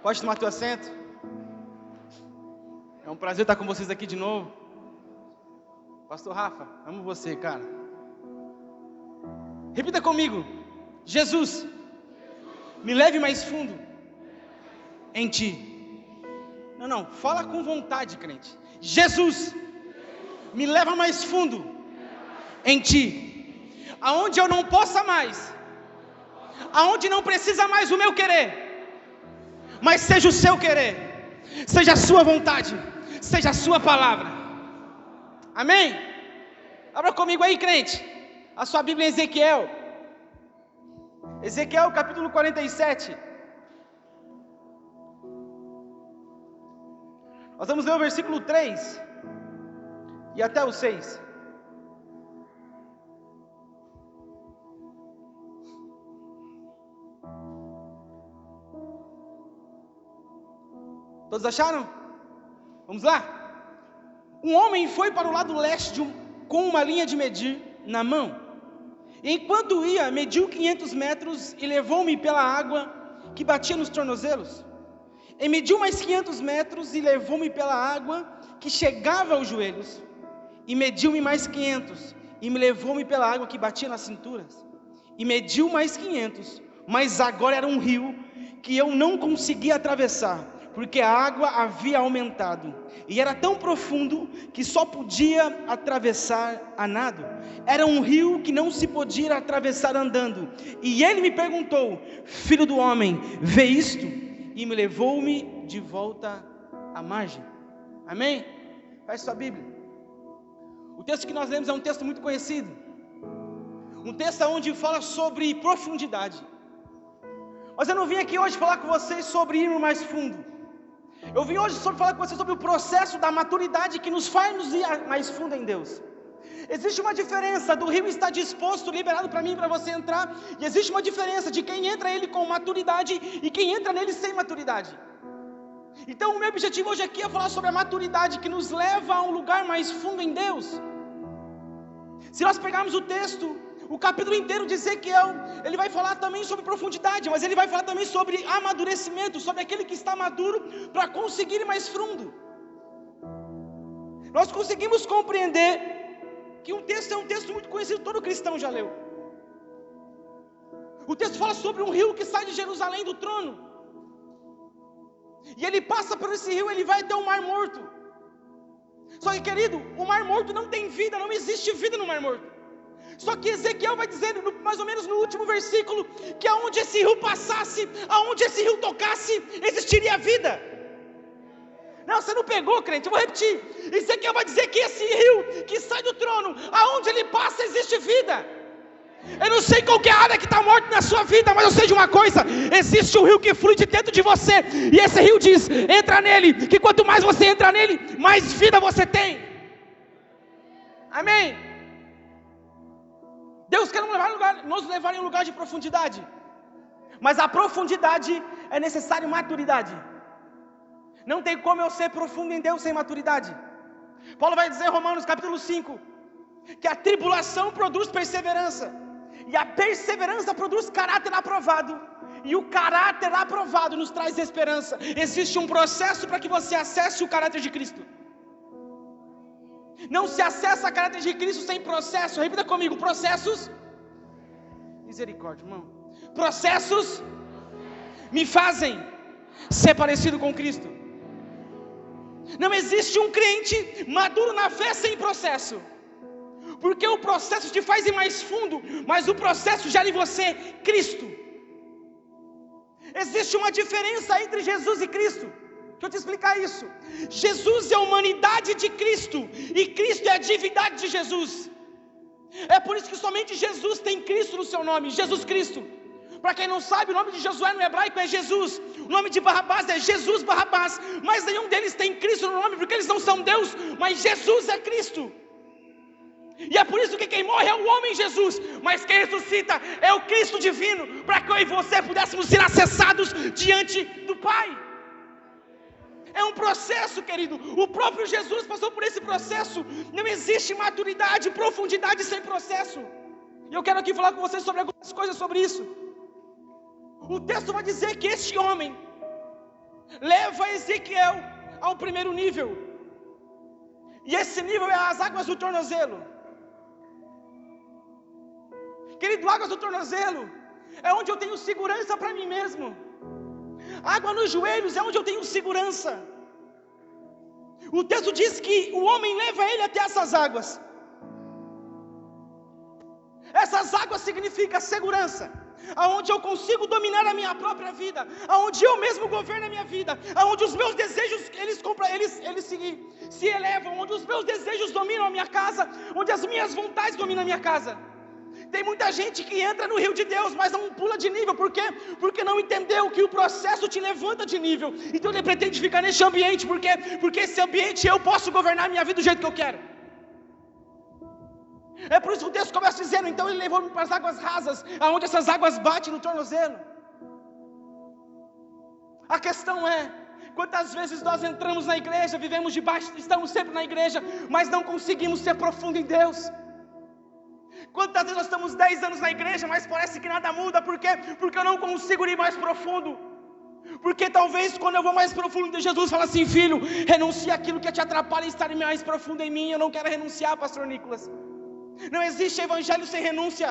Pode tomar teu assento. É um prazer estar com vocês aqui de novo. Pastor Rafa, amo você, cara. Repita comigo. Jesus, me leve mais fundo em ti. Não, fala com vontade, crente. Jesus, me leva mais fundo em ti. Aonde eu não possa mais, aonde não precisa mais o meu querer, mas seja o seu querer, seja a sua vontade, seja a sua palavra. Amém? Abra comigo aí, crente, a sua Bíblia em Ezequiel. Ezequiel capítulo 47. Nós vamos ler o versículo 3 e até o 6. Todos acharam? Vamos lá? Um homem foi para o lado leste com uma linha de medir na mão. E enquanto ia, mediu 500 metros e levou-me pela água que batia nos tornozelos. E mediu mais 500 metros e levou-me pela água que chegava aos joelhos. E mediu-me mais 500 e me levou-me pela água que batia nas cinturas. E mediu mais 500, mas agora era um rio que eu não conseguia atravessar, porque a água havia aumentado, e era tão profundo que só podia atravessar a nado. Era um rio que não se podia atravessar andando. E ele me perguntou: filho do homem, vê isto? E me levou-me de volta à margem. Amém? Feche sua Bíblia. O texto que nós lemos é um texto muito conhecido, um texto onde fala sobre profundidade. Mas eu não vim aqui hoje falar com vocês sobre ir mais fundo. Eu vim hoje falar com vocês sobre o processo da maturidade que nos faz nos ir mais fundo em Deus. Existe uma diferença do rio estar disposto, liberado para mim e para você entrar, e existe uma diferença de quem entra nele com maturidade e quem entra nele sem maturidade. Então o meu objetivo hoje aqui é falar sobre a maturidade que nos leva a um lugar mais fundo em Deus. Se nós pegarmos o texto, o capítulo inteiro de Ezequiel, ele vai falar também sobre profundidade, mas ele vai falar também sobre amadurecimento, sobre aquele que está maduro para conseguir ir mais fundo. Nós conseguimos compreender que um texto é um texto muito conhecido, todo cristão já leu. O texto fala sobre um rio que sai de Jerusalém do trono, e ele passa por esse rio, ele vai até o Mar Morto. Só que, querido, o Mar Morto não tem vida, não existe vida no Mar Morto. Só que Ezequiel vai dizer, mais ou menos no último versículo, que aonde esse rio passasse, aonde esse rio tocasse, existiria vida. Não, você não pegou, crente, eu vou repetir. Ezequiel vai dizer que esse rio que sai do trono, aonde ele passa, existe vida. Eu não sei qual que é a área que está morta na sua vida, mas eu sei de uma coisa: existe um rio que flui de dentro de você, e esse rio diz, entra nele, que quanto mais você entra nele, mais vida você tem. Amém? Deus quer nos levar em um lugar de profundidade, mas a profundidade é necessário maturidade. Não tem como eu ser profundo em Deus sem maturidade. Paulo vai dizer em Romanos capítulo 5, que a tribulação produz perseverança, e a perseverança produz caráter aprovado, e o caráter aprovado nos traz esperança. Existe um processo para que você acesse o caráter de Cristo. Não se acessa o caráter de Cristo sem processo. Repita comigo: processos. Misericórdia, irmão. Processos me fazem ser parecido com Cristo. Não existe um crente maduro na fé sem processo, porque o processo te faz ir mais fundo, mas o processo gera em você Cristo. Existe uma diferença entre Jesus e Cristo. Deixa eu te explicar isso. Jesus é a humanidade de Cristo, e Cristo é a divindade de Jesus. É por isso que somente Jesus tem Cristo no seu nome, Jesus Cristo. Para quem não sabe, o nome de Josué no hebraico é Jesus. O nome de Barrabás é Jesus Barrabás. Mas nenhum deles tem Cristo no nome, porque eles não são Deus, mas Jesus é Cristo. E é por isso que quem morre é o homem Jesus, mas quem ressuscita é o Cristo divino, para que eu e você pudéssemos ser acessados diante do Pai. É um processo, querido. O próprio Jesus passou por esse processo. Não existe maturidade, profundidade sem processo. E eu quero aqui falar com vocês sobre algumas coisas sobre isso. O texto vai dizer que este homem, leva Ezequiel ao primeiro nível. E esse nível é as águas do tornozelo. Querido, águas do tornozelo é onde eu tenho segurança para mim mesmo. Água nos joelhos é onde eu tenho segurança. O texto diz que o homem leva ele até essas águas. Essas águas significam segurança, aonde eu consigo dominar a minha própria vida, aonde eu mesmo governo a minha vida, aonde os meus desejos eles se elevam, onde os meus desejos dominam a minha casa, onde as minhas vontades dominam a minha casa. Tem muita gente que entra no rio de Deus, mas não pula de nível. Por quê? Porque não entendeu que o processo te levanta de nível. Então ele pretende ficar nesse ambiente. Por quê? Porque esse ambiente eu posso governar a minha vida do jeito que eu quero. É por isso que o texto começa dizendo: então ele levou-me para as águas rasas, aonde essas águas batem no tornozelo. A questão é: quantas vezes nós entramos na igreja, vivemos debaixo, estamos sempre na igreja, mas não conseguimos ser profundo em Deus? Quantas vezes nós estamos 10 anos na igreja, mas parece que nada muda? Por quê? Porque eu não consigo ir mais profundo. Porque talvez quando eu vou mais profundo, Jesus fala assim: filho, renuncia aquilo que te atrapalha em estar mais profundo em mim. Eu não quero renunciar, pastor Nicolas. Não existe evangelho sem renúncia.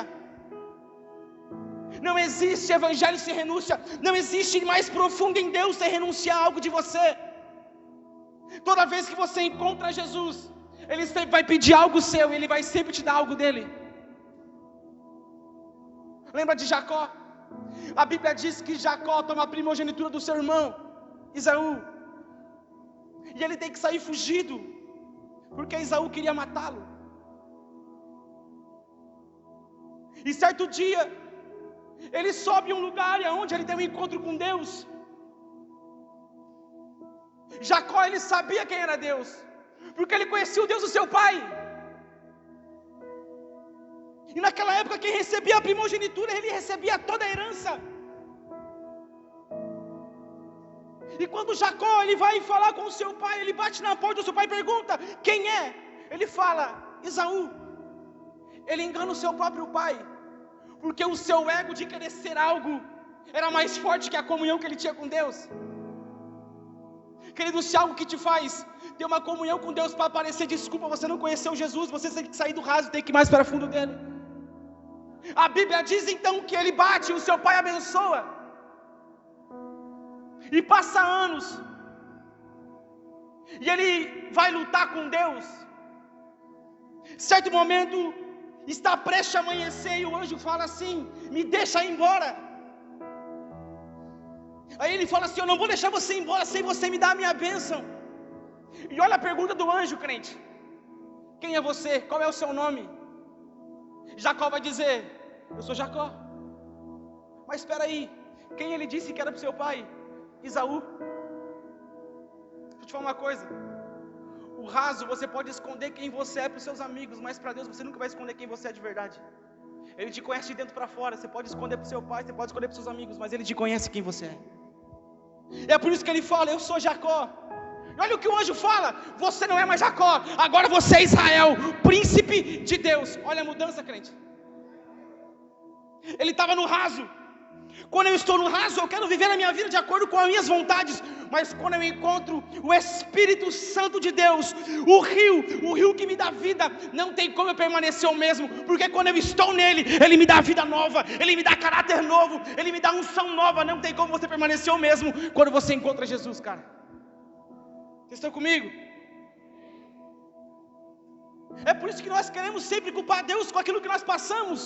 Não existe evangelho sem renúncia. Não existe ir mais profundo em Deus sem renunciar a algo de você. Toda vez que você encontra Jesus, Ele sempre vai pedir algo seu, Ele vai sempre te dar algo dele. Lembra de Jacó? A Bíblia diz que Jacó toma a primogenitura do seu irmão Esaú, e ele tem que sair fugido, porque Esaú queria matá-lo. E certo dia, ele sobe em um lugar onde ele tem um encontro com Deus. Jacó, ele sabia quem era Deus, porque ele conhecia o Deus do seu pai. E naquela época quem recebia a primogenitura, ele recebia toda a herança. E quando Jacó ele vai falar com o seu pai, ele bate na porta do seu pai e pergunta: quem é? Ele fala: Esaú. Ele engana o seu próprio pai, porque o seu ego de querer ser algo era mais forte que a comunhão que ele tinha com Deus. Querido, se algo que te faz ter uma comunhão com Deus para aparecer desculpa, você não conheceu Jesus, você tem que sair do raso, tem que ir mais para fundo dele. A Bíblia diz então que ele bate e o seu pai abençoa. E passa anos, e ele vai lutar com Deus. Certo momento, está prestes a amanhecer, e o anjo fala assim: me deixa ir embora. Aí ele fala assim: eu não vou deixar você ir embora sem você me dar a minha bênção. E olha a pergunta do anjo, crente: quem é você? Qual é o seu nome? Jacó vai dizer: eu sou Jacó. Mas espera aí, quem ele disse que era para o seu pai? Esaú. Deixa eu te falar uma coisa: o raso você pode esconder quem você é para os seus amigos, mas para Deus você nunca vai esconder quem você é de verdade. Ele te conhece de dentro para fora. Você pode esconder para o seu pai, você pode esconder para os seus amigos, mas Ele te conhece quem você é. É por isso que Ele fala: eu sou Jacó. Olha o que o anjo fala: você não é mais Jacó, agora você é Israel, príncipe de Deus. Olha a mudança, crente. Ele estava no raso. Quando eu estou no raso, eu quero viver a minha vida de acordo com as minhas vontades. Mas quando eu encontro o Espírito Santo de Deus, o rio que me dá vida, não tem como eu permanecer o mesmo. Porque quando eu estou nele, ele me dá vida nova, ele me dá caráter novo, ele me dá unção nova. Não tem como você permanecer o mesmo quando você encontra Jesus, cara. Vocês estão comigo? É por isso que nós queremos sempre culpar Deus com aquilo que nós passamos.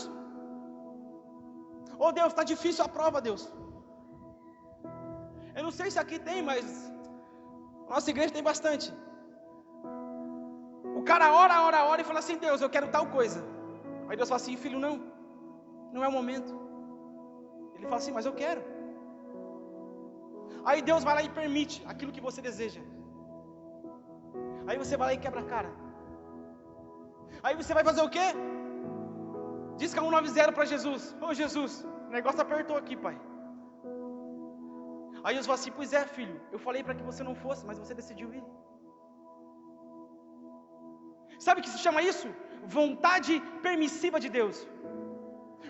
Oh Deus, está difícil a prova, Deus. Eu não sei se aqui tem, mas nossa igreja tem bastante. O cara ora e fala assim: Deus, eu quero tal coisa. Aí Deus fala assim: filho, não é o momento. Ele fala assim: mas eu quero. Aí Deus vai lá e permite aquilo que você deseja. Aí você vai lá e quebra a cara. Aí você vai fazer o quê? Diz que é 190 para Jesus: ô Jesus, o negócio apertou aqui, pai. Aí Jesus fala assim: pois é, filho, eu falei para que você não fosse, mas você decidiu ir. Sabe o que se chama isso? Vontade permissiva de Deus.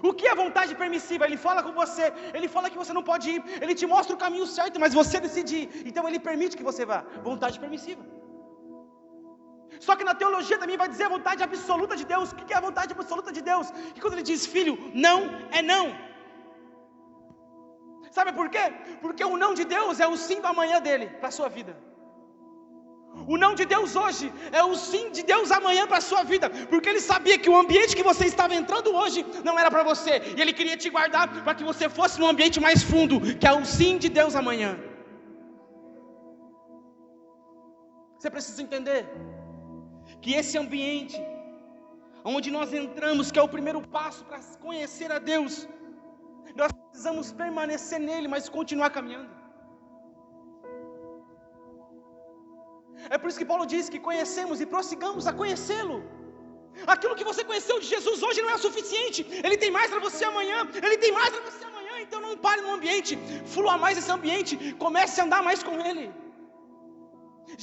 O que é vontade permissiva? Ele fala com você, ele fala que você não pode ir, ele te mostra o caminho certo, mas você decide ir, então ele permite que você vá. Vontade permissiva. Só que na teologia também vai dizer a vontade absoluta de Deus. O que é a vontade absoluta de Deus? Que quando ele diz filho, não é não. Sabe por quê? Porque o não de Deus é o sim do amanhã dele para a sua vida. O não de Deus hoje é o sim de Deus amanhã para a sua vida, porque Ele sabia que o ambiente que você estava entrando hoje não era para você, e Ele queria te guardar para que você fosse num ambiente mais fundo, que é o sim de Deus amanhã. Você precisa entender que esse ambiente onde nós entramos, que é o primeiro passo para conhecer a Deus, nós precisamos permanecer nele, mas continuar caminhando. É por isso que Paulo diz que conhecemos e prossigamos a conhecê-lo. Aquilo que você conheceu de Jesus hoje não é o suficiente. Ele tem mais para você amanhã. Ele tem mais para você amanhã. Então não pare no ambiente, flua mais esse ambiente, comece a andar mais com Ele.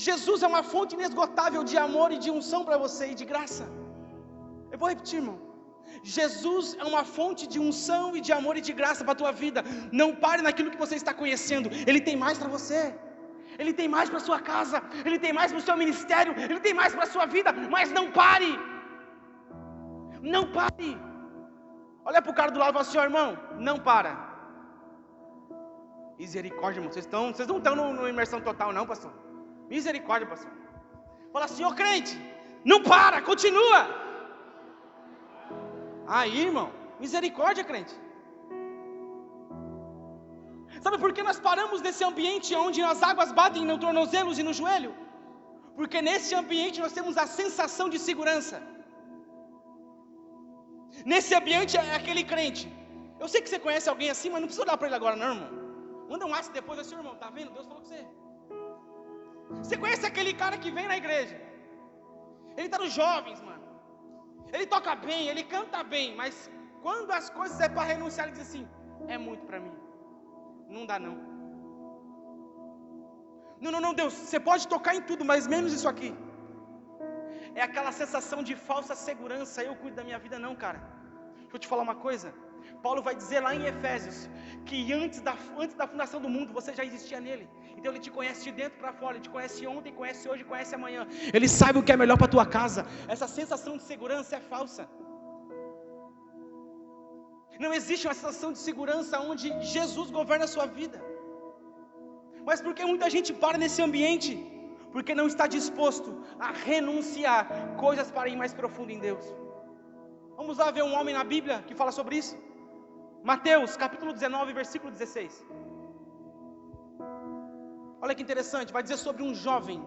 Jesus é uma fonte inesgotável de amor e de unção para você e de graça. Eu vou repetir, irmão. Jesus é uma fonte de unção e de amor e de graça para a tua vida. Não pare naquilo que você está conhecendo. Ele tem mais para você. Ele tem mais para a sua casa, Ele tem mais para o seu ministério, Ele tem mais para a sua vida, mas não pare, não pare. Olha para o cara do lado e fala assim: ó, irmão, não para. Misericórdia, irmão, vocês não estão no imersão total não, pastor. Misericórdia, pastor. Fala assim: ó crente, não para, continua. Aí, irmão, misericórdia, crente. Sabe por que nós paramos nesse ambiente onde as águas batem nos tornozelos e no joelho? Porque nesse ambiente nós temos a sensação de segurança. Nesse ambiente é aquele crente. Eu sei que você conhece alguém assim, mas não precisa olhar para ele agora não, irmão. Manda um WhatsApp depois assim: irmão, tá vendo? Deus falou com você. Você conhece aquele cara que vem na igreja? Ele está nos jovens, mano. Ele toca bem, ele canta bem, mas quando as coisas é para renunciar, ele diz assim: é muito para mim. Não dá não. Não, Deus, você pode tocar em tudo, mas menos isso aqui. É aquela sensação de falsa segurança. Eu cuido da minha vida, não, cara. Deixa eu te falar uma coisa. Paulo vai dizer lá em Efésios que antes da fundação do mundo você já existia nele. Então Ele te conhece de dentro para fora. Ele te conhece ontem, conhece hoje, conhece amanhã. Ele sabe o que é melhor para a tua casa. Essa sensação de segurança é falsa. Não existe uma sensação de segurança onde Jesus governa a sua vida. Mas por que muita gente para nesse ambiente? Porque não está disposto a renunciar coisas para ir mais profundo em Deus. Vamos lá ver um homem na Bíblia que fala sobre isso. Mateus capítulo 19, versículo 16. Olha que interessante, vai dizer sobre um jovem.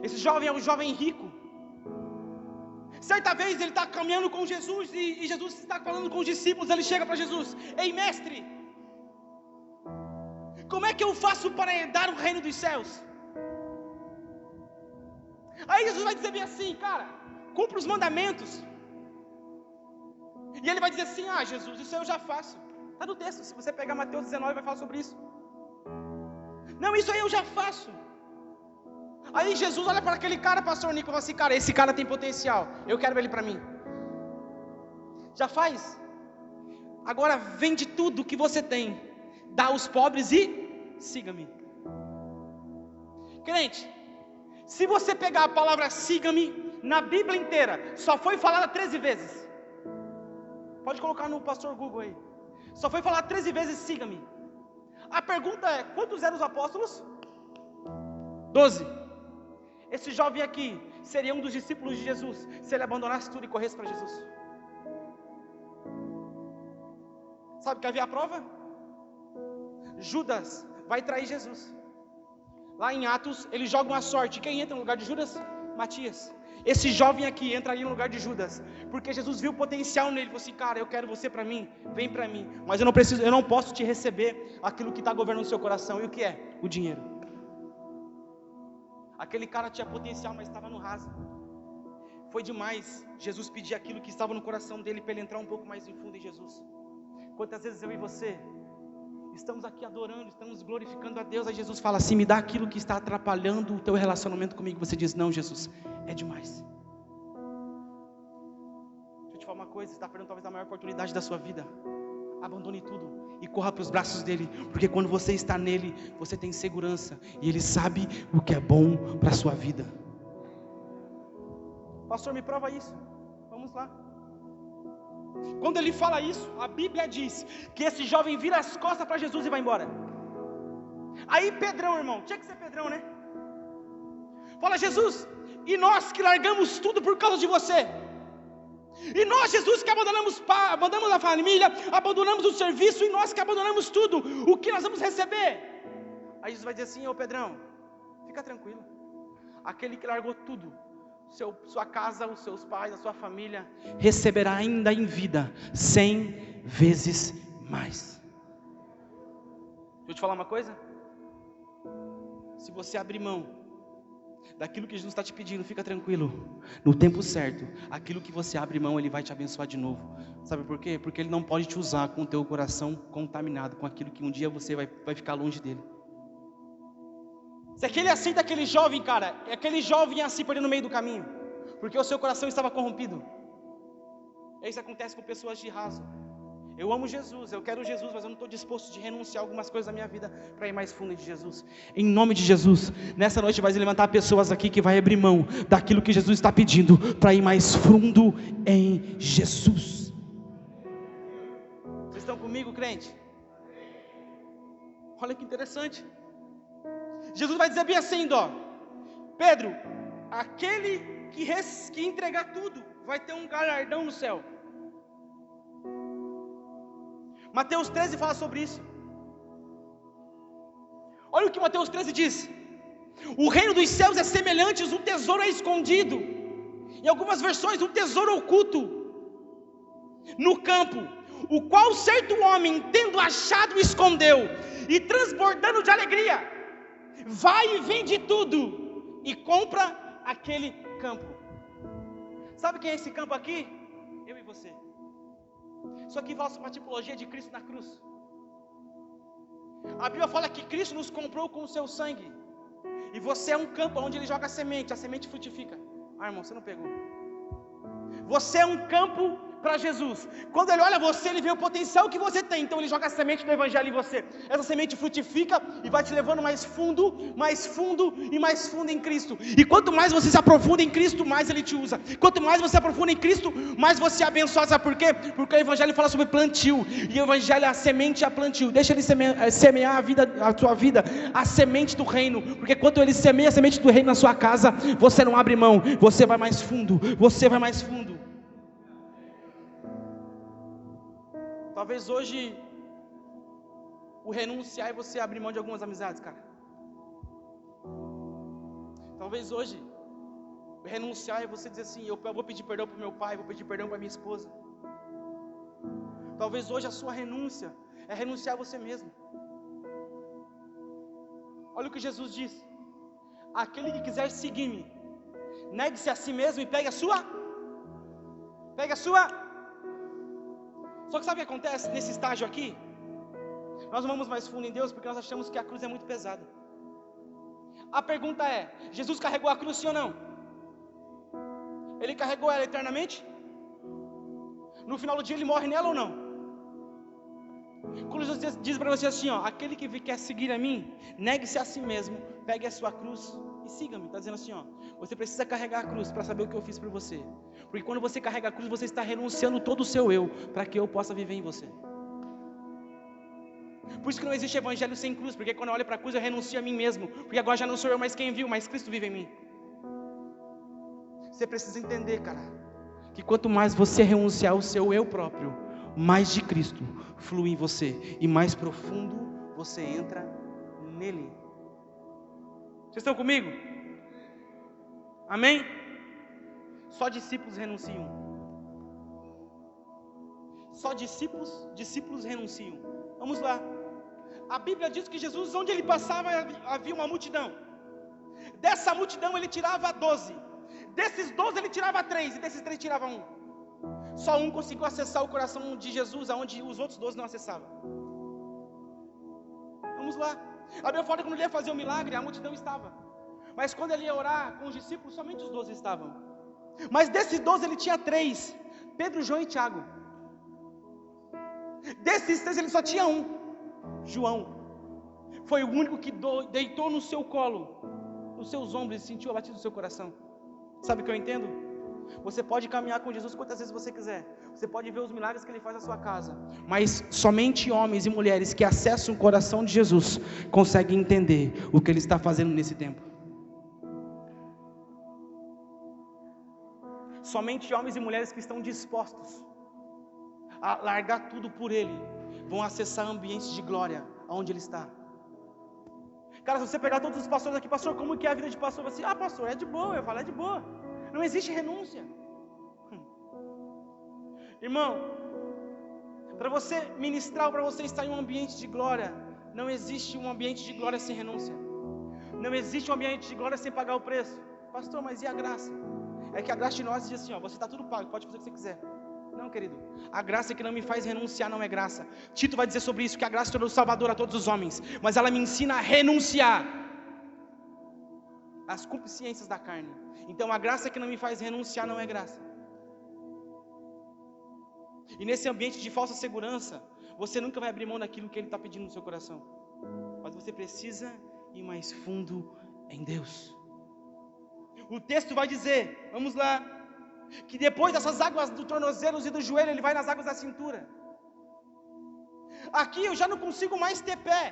Esse jovem é um jovem rico. Certa vez ele está caminhando com Jesus e Jesus está falando com os discípulos. Ele chega para Jesus: ei mestre, como é que eu faço para herdar o reino dos céus? Aí Jesus vai dizer bem assim: cara, cumpra os mandamentos. E ele vai dizer assim: ah Jesus, isso eu já faço. Está no texto, se você pegar Mateus 19 vai falar sobre isso. Não, isso aí eu já faço. Aí Jesus olha para aquele cara, pastor Nico, e fala assim: cara, esse cara tem potencial, eu quero ele para mim. Já faz? Agora vende tudo que você tem, dá aos pobres e siga-me. Crente, se você pegar a palavra siga-me, na Bíblia inteira, só foi falada 13 vezes. Pode colocar no pastor Google aí. Só foi falada 13 vezes siga-me. A pergunta é: quantos eram os apóstolos? 12. Esse jovem aqui seria um dos discípulos de Jesus se ele abandonasse tudo e corresse para Jesus. Sabe que havia a prova? Judas vai trair Jesus. Lá em Atos, ele joga uma sorte. Quem entra no lugar de Judas? Matias. Esse jovem aqui entraria no lugar de Judas, porque Jesus viu o potencial nele. Ele falou assim: cara, eu quero você para mim, vem para mim, mas eu não posso te receber aquilo que está governando o seu coração. E o que é? O dinheiro. Aquele cara tinha potencial, mas estava no raso. Foi demais Jesus pedir aquilo que estava no coração dele para ele entrar um pouco mais em fundo em Jesus. Quantas vezes eu e você estamos aqui adorando, estamos glorificando a Deus, aí Jesus fala assim: me dá aquilo que está atrapalhando o teu relacionamento comigo. Você diz: não, Jesus, é demais. Deixa eu te falar uma coisa, você está perdendo talvez a maior oportunidade da sua vida. Abandone tudo e corra para os braços dele, porque quando você está nele, você tem segurança, e ele sabe o que é bom para a sua vida. Pastor, me prova isso. Vamos lá. Quando ele fala isso, a Bíblia diz que esse jovem vira as costas para Jesus e vai embora. Aí Pedrão, irmão, tinha que ser Pedrão, né? Fala: Jesus, e nós que largamos tudo por causa de você? E nós, Jesus, que abandonamos a família, abandonamos o serviço, e nós que abandonamos tudo, o que nós vamos receber? Aí Jesus vai dizer assim: ô Pedrão, fica tranquilo, aquele que largou tudo, sua casa, os seus pais, a sua família, receberá ainda em vida 100 vezes mais. Deixa eu te falar uma coisa. Se você abrir mão daquilo que Jesus está te pedindo, fica tranquilo, no tempo certo, aquilo que você abre mão, Ele vai te abençoar de novo. Sabe por quê? Porque Ele não pode te usar com o teu coração contaminado, com aquilo que um dia você vai ficar longe dEle. Se aquele aceita aquele jovem, cara, aquele jovem ia se perder no meio do caminho, porque o seu coração estava corrompido. Isso acontece com pessoas de raso. Eu amo Jesus, eu quero Jesus, mas eu não estou disposto de renunciar a algumas coisas da minha vida para ir mais fundo em Jesus. Em nome de Jesus, nessa noite vai se levantar pessoas aqui que vai abrir mão daquilo que Jesus está pedindo para ir mais fundo em Jesus. Vocês estão comigo, crente? Olha que interessante. Jesus vai dizer bem assim, ó: Pedro, aquele que entregar tudo vai ter um galardão no céu. Mateus 13 fala sobre isso. Olha o que Mateus 13 diz: o reino dos céus é semelhante a um tesouro escondido, em algumas versões, um tesouro oculto no campo, o qual certo homem, tendo achado, escondeu, e transbordando de alegria, vai e vende tudo e compra aquele campo. Sabe quem é esse campo aqui? Eu e você. Isso aqui fala sobre a tipologia de Cristo na cruz. A Bíblia fala que Cristo nos comprou com o seu sangue, e você é um campo onde Ele joga a semente frutifica. Irmão, você não pegou. Você é um campo para Jesus. Quando Ele olha você, Ele vê o potencial que você tem, então Ele joga a semente do Evangelho em você. Essa semente frutifica e vai te levando mais fundo e mais fundo em Cristo. E quanto mais você se aprofunda em Cristo, mais Ele te usa. Quanto mais você se aprofunda em Cristo, mais você é abençoado. Sabe por quê? Porque o Evangelho fala sobre plantio, e o Evangelho é a semente e a plantio. Deixa Ele semear a tua vida, a semente do reino. Porque quando Ele semeia a semente do reino na sua casa, você não abre mão, você vai mais fundo, você vai mais fundo. Talvez hoje o renunciar é você abrir mão de algumas amizades, cara. Talvez hoje o renunciar é você dizer assim: eu vou pedir perdão para o meu pai, vou pedir perdão para minha esposa. Talvez hoje a sua renúncia é renunciar a você mesmo. Olha o que Jesus diz: aquele que quiser seguir-me, negue-se a si mesmo e pegue a sua. Só que sabe o que acontece nesse estágio aqui? Nós não vamos mais fundo em Deus porque nós achamos que a cruz é muito pesada. A pergunta é: Jesus carregou a cruz, sim ou não? Ele carregou ela eternamente? No final do dia Ele morre nela ou não? Quando Jesus diz para você assim, ó: aquele que quer seguir a mim, negue-se a si mesmo, pegue a sua cruz e siga-me. Está dizendo assim, ó: você precisa carregar a cruz para saber o que eu fiz por você. Porque quando você carrega a cruz, você está renunciando todo o seu eu, para que eu possa viver em você. Por isso que não existe evangelho sem cruz, porque quando eu olho para a cruz eu renuncio a mim mesmo, porque agora já não sou eu mais quem viu, mas Cristo vive em mim. Você precisa entender, cara, que quanto mais você renunciar ao seu eu próprio, mais de Cristo flui em você, e mais profundo você entra nele. Vocês estão comigo? Amém? Só discípulos renunciam. Só discípulos renunciam. Vamos lá. A Bíblia diz que Jesus, onde Ele passava, havia uma multidão. Dessa multidão Ele tirava 12. Desses 12 Ele tirava 3, e desses 3 tirava 1. Só um conseguiu acessar o coração de Jesus, aonde os outros 12 não acessavam. Vamos lá. A Bíblia fala que quando Ele ia fazer o milagre, a multidão estava. Mas quando Ele ia orar com os discípulos, somente os 12 estavam. Mas desses 12 Ele tinha 3. Pedro, João e Tiago. Desses três ele só tinha um, João. Foi o único que deitou no seu colo, nos seus ombros, e sentiu a batida do seu coração. Sabe o que eu entendo? Você pode caminhar com Jesus quantas vezes você quiser, você pode ver os milagres que Ele faz na sua casa, mas somente homens e mulheres que acessam o coração de Jesus conseguem entender o que Ele está fazendo nesse tempo. Somente homens e mulheres que estão dispostos a largar tudo por Ele vão acessar ambientes de glória onde Ele está. Cara, se você pegar todos os pastores aqui, pastor, como que é a vida de pastor? Você, pastor, é de boa. Eu falo, é de boa. Não existe renúncia. Irmão, para você ministrar, para você estar em um ambiente de glória, não existe um ambiente de glória sem renúncia. Não existe um ambiente de glória sem pagar o preço. Pastor, mas e a graça? É que a graça de nós diz assim, você está tudo pago, pode fazer o que você quiser. Não, querido, a graça que não me faz renunciar não é graça. Tito vai dizer sobre isso, que a graça tornou salvador a todos os homens, mas ela me ensina a renunciar às concupiscências da carne. Então a graça que não me faz renunciar não é graça. E nesse ambiente de falsa segurança, você nunca vai abrir mão daquilo que Ele está pedindo no seu coração, mas você precisa ir mais fundo em Deus. O texto vai dizer, vamos lá, que depois dessas águas do tornozelo e do joelho, Ele vai nas águas da cintura. Aqui eu já não consigo mais ter pé,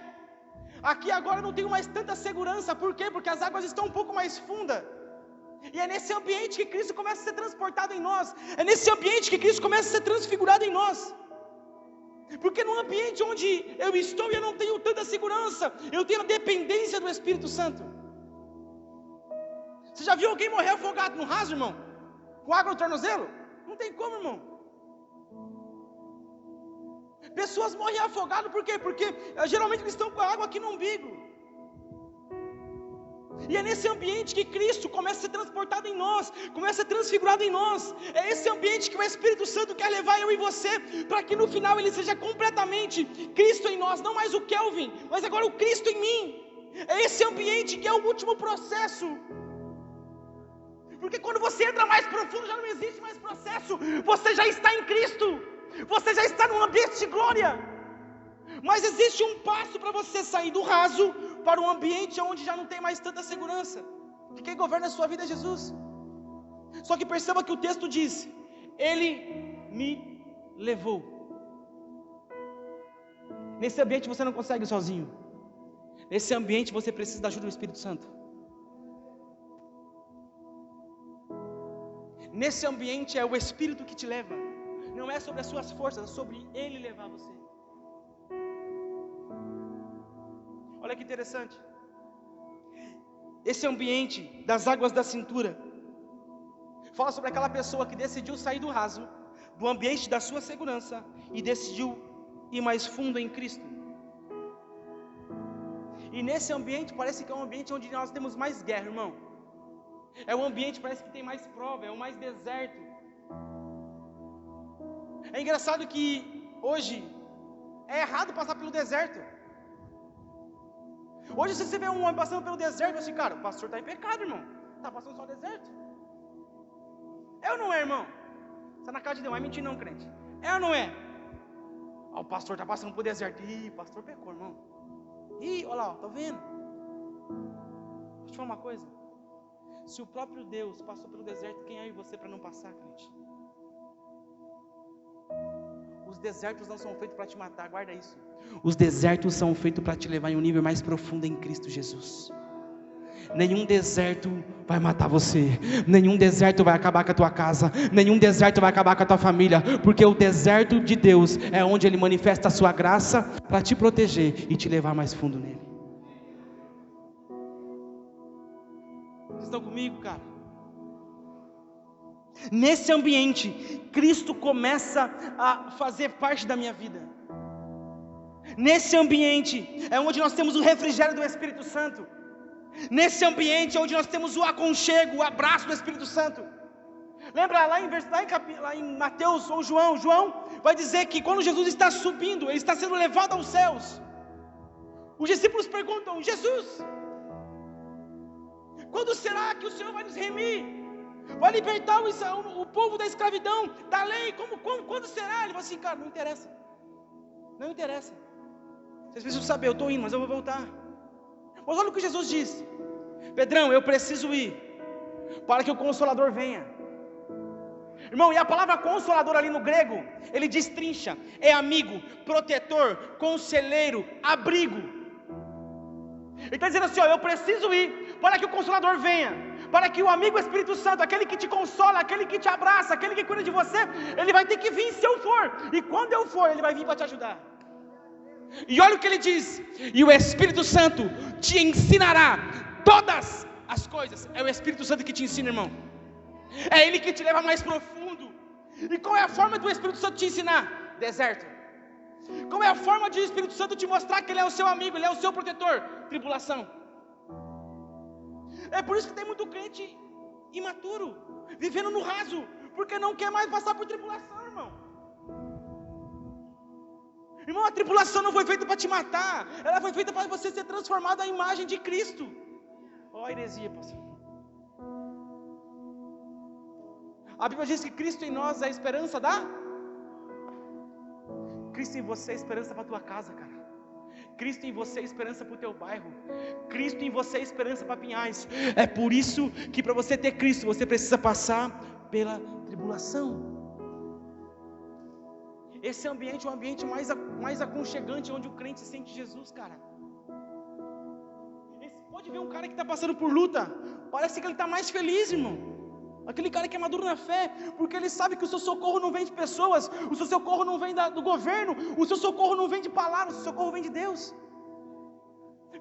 aqui agora eu não tenho mais tanta segurança. Por quê? Porque as águas estão um pouco mais fundas. E é nesse ambiente que Cristo começa a ser transportado em nós, é nesse ambiente que Cristo começa a ser transfigurado em nós. Porque no ambiente onde eu estou, eu não tenho tanta segurança, eu tenho a dependência do Espírito Santo. Você já viu alguém morrer afogado no raso, irmão? Com água no tornozelo? Não tem como, irmão. Pessoas morrem afogadas, por quê? Porque geralmente eles estão com a água aqui no umbigo. E é nesse ambiente que Cristo começa a ser transportado em nós, começa a ser transfigurado em nós. É esse ambiente que o Espírito Santo quer levar eu e você, para que no final ele seja completamente Cristo em nós, não mais o Kelvin, mas agora o Cristo em mim. É esse ambiente que é o último processo. Porque quando você entra mais profundo, já não existe mais processo, você já está em Cristo, você já está num ambiente de glória. Mas existe um passo para você sair do raso para um ambiente onde já não tem mais tanta segurança, que quem governa a sua vida é Jesus. Só que perceba que o texto diz, Ele me levou. Nesse ambiente você não consegue sozinho, nesse ambiente você precisa da ajuda do Espírito Santo. Nesse ambiente é o Espírito que te leva, não é sobre as suas forças, é sobre Ele levar você. Olha que interessante, esse ambiente das águas da cintura fala sobre aquela pessoa que decidiu sair do raso, do ambiente da sua segurança, e decidiu ir mais fundo em Cristo. E nesse ambiente parece que é um ambiente onde nós temos mais guerra, irmão. É um ambiente parece que tem mais prova, é o mais deserto. É engraçado que hoje é errado passar pelo deserto. Hoje se você vê um homem passando pelo deserto, assim, cara, o pastor está em pecado, irmão, está passando só o deserto. É ou não é, irmão? Você está na casa de Deus, não é mentir não, crente. É ou não é? O pastor está passando pelo deserto. Ih, pastor pecou, irmão. Ih, olha lá, está vendo? Deixa eu te falar uma coisa. Se o próprio Deus passou pelo deserto, quem é eu e você para não passar, crente? Os desertos não são feitos para te matar, guarda isso. Os desertos são feitos para te levar em um nível mais profundo em Cristo Jesus. Nenhum deserto vai matar você, nenhum deserto vai acabar com a tua casa, nenhum deserto vai acabar com a tua família, porque o deserto de Deus é onde Ele manifesta a sua graça para te proteger e te levar mais fundo nele. Vocês estão comigo, cara? Nesse ambiente, Cristo começa a fazer parte da minha vida. Nesse ambiente é onde nós temos o refrigério do Espírito Santo. Nesse ambiente é onde nós temos o aconchego, o abraço do Espírito Santo. Lembra lá em Mateus ou João vai dizer que quando Jesus está subindo, Ele está sendo levado aos céus. Os discípulos perguntam, Jesus, quando será que o Senhor vai nos remir? vai libertar o povo da escravidão, da lei, quando será? Ele falou assim, cara, não interessa, não interessa, vocês precisam saber, eu estou indo, mas eu vou voltar. Mas olha o que Jesus disse: Pedrão, eu preciso ir, para que o Consolador venha. Irmão, e a palavra Consolador ali no grego, ele destrincha, é amigo, protetor, conselheiro, abrigo. Ele está dizendo assim, ó, eu preciso ir, para que o Consolador venha, para que o amigo Espírito Santo, aquele que te consola, aquele que te abraça, aquele que cuida de você, ele vai ter que vir se eu for, e quando eu for, ele vai vir para te ajudar. E olha o que ele diz: e o Espírito Santo te ensinará todas as coisas. É o Espírito Santo que te ensina, irmão. É Ele que te leva mais profundo. E qual é a forma do Espírito Santo te ensinar? Deserto. Qual é a forma de o Espírito Santo te mostrar que Ele é o seu amigo, Ele é o seu protetor? Tribulação. É por isso que tem muito crente imaturo, vivendo no raso, porque não quer mais passar por tribulação, irmão. Irmão, a tribulação não foi feita para te matar, ela foi feita para você ser transformado à imagem de Cristo. Ó, a heresia, pastor. A Bíblia diz que Cristo em nós é a esperança Cristo em você é a esperança para a tua casa, cara. Cristo em você é a esperança para o teu bairro. Cristo em você é a esperança para Pinhais. É por isso que para você ter Cristo, você precisa passar pela tribulação. Esse ambiente é um ambiente mais aconchegante, onde o crente sente Jesus, cara. Pode ver um cara que está passando por luta, parece que ele está mais feliz, irmão. Aquele cara que é maduro na fé, porque ele sabe que o seu socorro não vem de pessoas, o seu socorro não vem do governo, o seu socorro não vem de palavras, o seu socorro vem de Deus.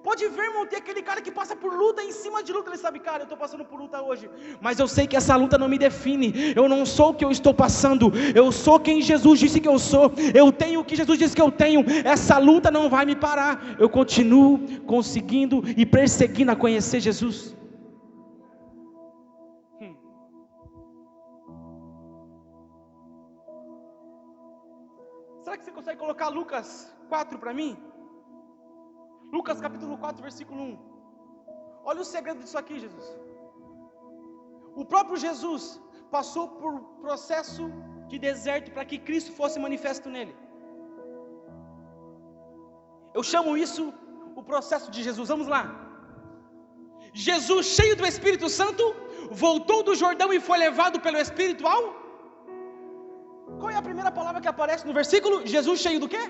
Pode ver, irmão, tem aquele cara que passa por luta em cima de luta, ele sabe, cara, eu estou passando por luta hoje, mas eu sei que essa luta não me define, eu não sou o que eu estou passando, eu sou quem Jesus disse que eu sou, eu tenho o que Jesus disse que eu tenho, essa luta não vai me parar, eu continuo conseguindo e perseguindo a conhecer Jesus. Será que você consegue colocar Lucas 4 para mim? Lucas capítulo 4, versículo 1. Olha o segredo disso aqui, Jesus. O próprio Jesus passou por processo de deserto para que Cristo fosse manifesto nele. Eu chamo isso o processo de Jesus. Vamos lá. Jesus, cheio do Espírito Santo, voltou do Jordão e foi levado pelo Espírito ao... Qual é a primeira palavra que aparece no versículo? Jesus cheio do quê?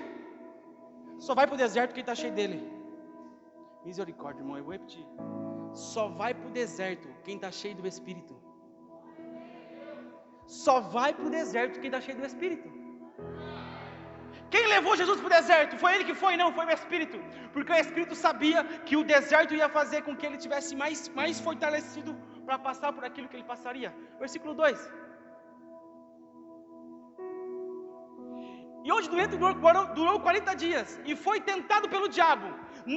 Só vai para o deserto quem está cheio dele. Misericórdia, irmão, eu vou repetir. Só vai para o deserto quem está cheio do Espírito. Só vai para o deserto quem está cheio do Espírito. Quem levou Jesus para o deserto? Foi ele que foi? Não, foi o Espírito. Porque o Espírito sabia que o deserto ia fazer com que ele tivesse mais fortalecido para passar por aquilo que ele passaria. Versículo 2. E onde durou 40 dias, e foi tentado pelo diabo,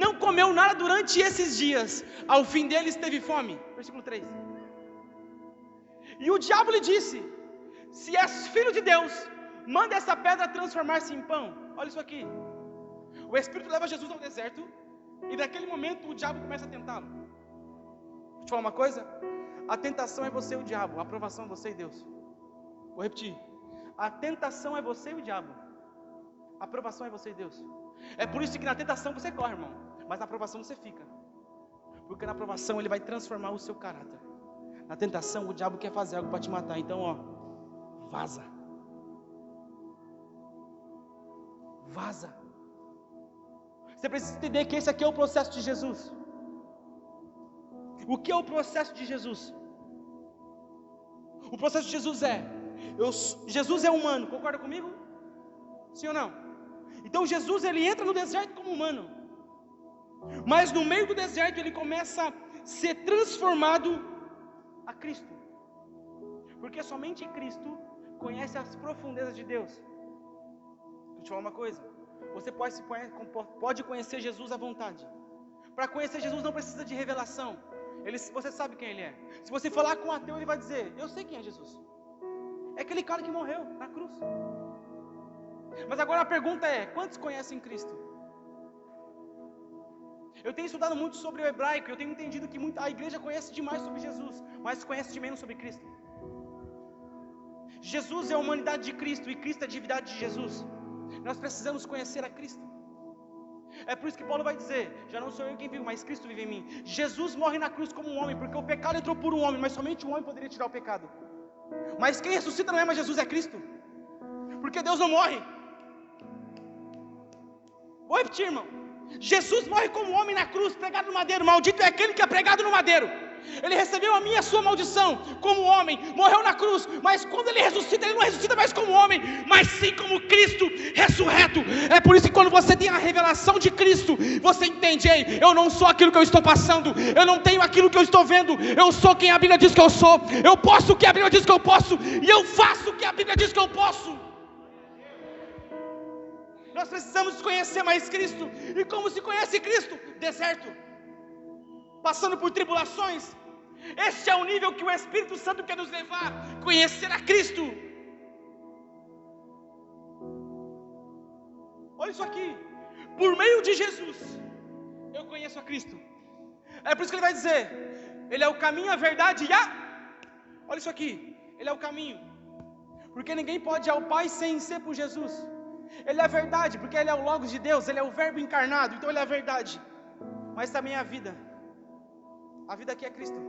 não comeu nada durante esses dias, ao fim deles teve fome. Versículo 3. E o diabo lhe disse: se és filho de Deus, manda essa pedra transformar-se em pão. Olha isso aqui. O Espírito leva Jesus ao deserto, e naquele momento o diabo começa a tentá-lo. Vou te falar uma coisa: a tentação é você e o diabo, a aprovação é você e Deus. Vou repetir: a tentação é você e o diabo, a aprovação é você e Deus. É por isso que na tentação você corre, irmão, mas na aprovação você fica, porque na aprovação ele vai transformar o seu caráter. Na tentação o diabo quer fazer algo para te matar, então ó, vaza. Vaza. Você precisa entender que esse aqui é o processo de Jesus. O que é o processo de Jesus? O processo de Jesus Jesus é humano, concorda comigo? Sim ou não? Então Jesus ele entra no deserto como humano, mas no meio do deserto ele começa a ser transformado a Cristo, porque somente Cristo conhece as profundezas de Deus. Deixa eu te falar uma coisa: você pode conhecer Jesus à vontade. Para conhecer Jesus não precisa de revelação. Você sabe quem Ele é. Se você falar com um ateu, ele vai dizer: eu sei quem é Jesus. É aquele cara que morreu na cruz. Mas agora a pergunta é: quantos conhecem Cristo? Eu tenho estudado muito sobre o hebraico. Eu tenho entendido que a igreja conhece demais sobre Jesus, mas conhece de menos sobre Cristo. Jesus é a humanidade de Cristo e Cristo é a divindade de Jesus. Nós precisamos conhecer a Cristo. É por isso que Paulo vai dizer: já não sou eu quem vive, mas Cristo vive em mim. Jesus morre na cruz como um homem, porque o pecado entrou por um homem, mas somente um homem poderia tirar o pecado. Mas quem ressuscita não é mais Jesus, é Cristo. Porque Deus não morre. Vou repetir, irmão. Jesus morre como homem na cruz, pregado no madeiro. Maldito é aquele que é pregado no madeiro. Ele recebeu a minha e a sua maldição como homem, morreu na cruz. Mas quando ele ressuscita, ele não ressuscita mais como homem, mas sim como Cristo ressurreto. É por isso que quando você tem a revelação de Cristo, você entende: ei, eu não sou aquilo que eu estou passando, eu não tenho aquilo que eu estou vendo, eu sou quem a Bíblia diz que eu sou, eu posso o que a Bíblia diz que eu posso, e eu faço o que a Bíblia diz que eu posso. Nós precisamos conhecer mais Cristo. E como se conhece Cristo? Deserto, passando por tribulações. Este é o nível que o Espírito Santo quer nos levar: conhecer a Cristo. Olha isso aqui: por meio de Jesus eu conheço a Cristo. É por isso que ele vai dizer: ele é o caminho, a verdade e a... Olha isso aqui: ele é o caminho, porque ninguém pode ir ao Pai sem ser por Jesus. Ele é a verdade, porque ele é o Logos de Deus, ele é o Verbo encarnado, então ele é a verdade. Mas também é a vida. A vida aqui é Cristo,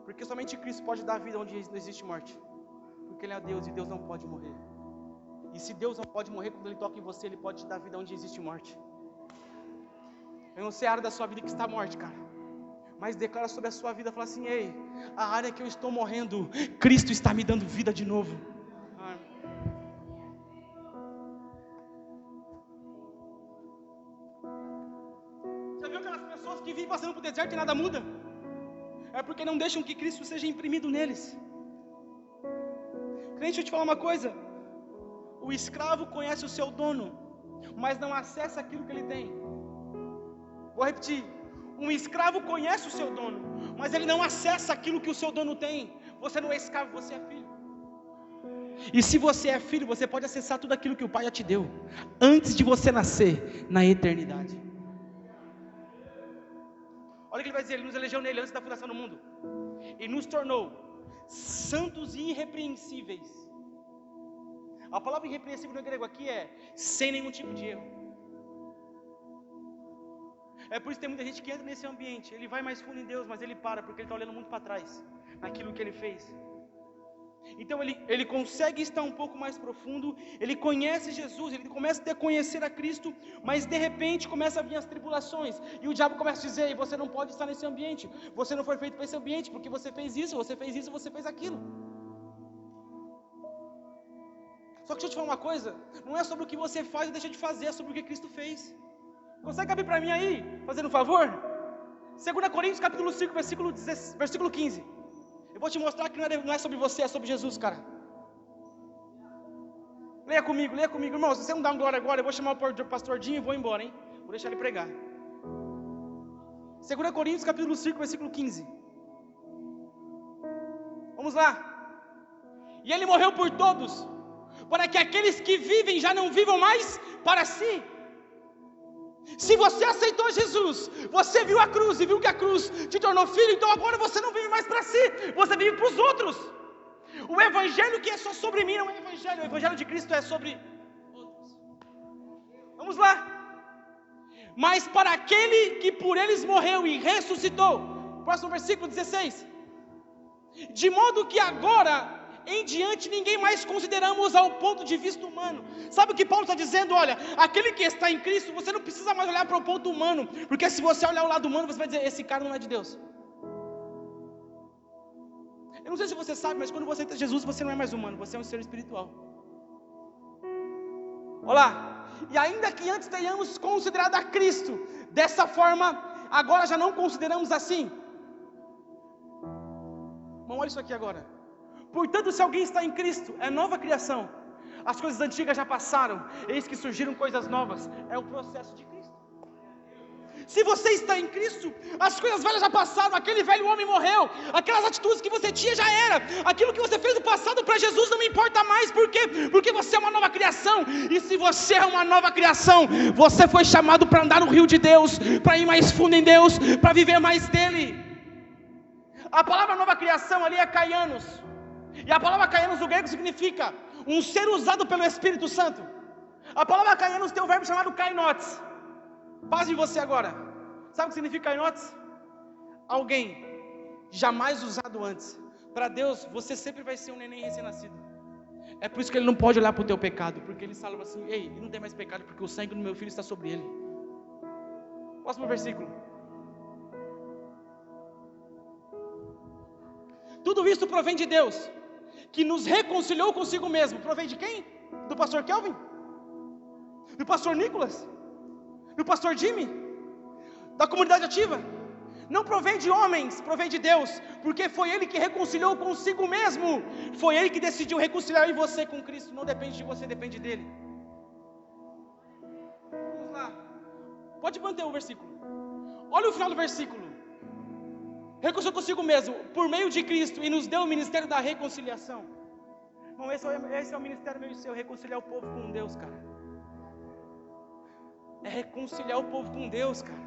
porque somente Cristo pode dar vida onde não existe morte, porque ele é Deus e Deus não pode morrer. E se Deus não pode morrer, quando ele toca em você, ele pode te dar vida onde existe morte. Eu não sei a área da sua vida que está morte, cara, mas declara sobre a sua vida, fala assim: ei, a área que eu estou morrendo, Cristo está me dando vida de novo. Que vivem passando por deserto e nada muda, é porque não deixam que Cristo seja imprimido neles. Crente, deixa eu te falar uma coisa: o escravo conhece o seu dono, mas não acessa aquilo que ele tem. Vou repetir: um escravo conhece o seu dono, mas ele não acessa aquilo que o seu dono tem. Você não é escravo, você é filho. E se você é filho, você pode acessar tudo aquilo que o Pai já te deu, antes de você nascer, na eternidade. Olha o que ele vai dizer: ele nos elegeu nele antes da fundação do mundo, e nos tornou santos e irrepreensíveis. A palavra irrepreensível no grego aqui é sem nenhum tipo de erro. É por isso que tem muita gente que entra nesse ambiente, ele vai mais fundo em Deus, mas ele para, porque ele está olhando muito para trás, naquilo que ele fez. Então ele consegue estar um pouco mais profundo, ele conhece Jesus, ele começa a conhecer a Cristo, mas de repente começa a vir as tribulações, e o diabo começa a dizer: ei, você não pode estar nesse ambiente, você não foi feito para esse ambiente, porque você fez isso, você fez isso, você fez aquilo. Só que deixa eu te falar uma coisa: não é sobre o que você faz ou deixa de fazer, é sobre o que Cristo fez. Consegue abrir para mim aí, fazendo um favor? 2 Coríntios capítulo 5, versículo 15. Eu vou te mostrar que não é sobre você, é sobre Jesus, cara. Leia comigo, irmão. Se você não dá um glória agora, eu vou chamar o pastor Dinho e vou embora, hein? Vou deixar ele pregar. 2 Coríntios capítulo 5, versículo 15. Vamos lá. E ele morreu por todos, para que aqueles que vivem já não vivam mais para si. Se você aceitou Jesus, você viu a cruz e viu que a cruz te tornou filho, então agora você não vive mais para si, você vive para os outros. O evangelho que é só sobre mim não é evangelho, o evangelho de Cristo é sobre outros. Vamos lá. Mas para aquele que por eles morreu e ressuscitou, próximo versículo 16, de modo que agora em diante ninguém mais consideramos ao ponto de vista humano. Sabe o que Paulo está dizendo? Olha, aquele que está em Cristo, você não precisa mais olhar para o ponto humano, porque se você olhar o lado humano, você vai dizer: esse cara não é de Deus. Eu não sei se você sabe, mas quando você entra em Jesus, você não é mais humano, você é um ser espiritual. Olha lá. E ainda que antes tenhamos considerado a Cristo dessa forma, agora já não consideramos assim. Bom, olha isso aqui agora. Portanto, se alguém está em Cristo, é nova criação. As coisas antigas já passaram, eis que surgiram coisas novas. É o processo de Cristo. Se você está em Cristo, as coisas velhas já passaram, aquele velho homem morreu, aquelas atitudes que você tinha já era, aquilo que você fez no passado para Jesus não me importa mais. Por quê? Porque você é uma nova criação. E se você é uma nova criação, você foi chamado para andar no rio de Deus, para ir mais fundo em Deus, para viver mais dele. A palavra nova criação ali é kaianos. E a palavra kainos no grego significa um ser usado pelo Espírito Santo. A palavra kainos tem um verbo chamado kainotes. Paz em você agora. Sabe o que significa kainotes? Alguém jamais usado antes. Para Deus, você sempre vai ser um neném recém-nascido. É por isso que Ele não pode olhar para o teu pecado, porque Ele fala assim: ei, ele não tem mais pecado, porque o sangue do meu filho está sobre ele. Próximo versículo. Tudo isso provém de Deus, que nos reconciliou consigo mesmo. Provém de quem? Do pastor Kelvin? Do pastor Nicolas? Do pastor Jimmy? Da comunidade ativa? Não provém de homens, provém de Deus, porque foi Ele que reconciliou consigo mesmo. Foi Ele que decidiu reconciliar em você com Cristo. Não depende de você, depende dEle. Vamos lá. Pode manter o versículo. Olha o final do versículo. Reconciliou consigo mesmo, por meio de Cristo, e nos deu o ministério da reconciliação. Bom, esse é o ministério meu e seu, reconciliar o povo com Deus, cara. É reconciliar o povo com Deus, cara.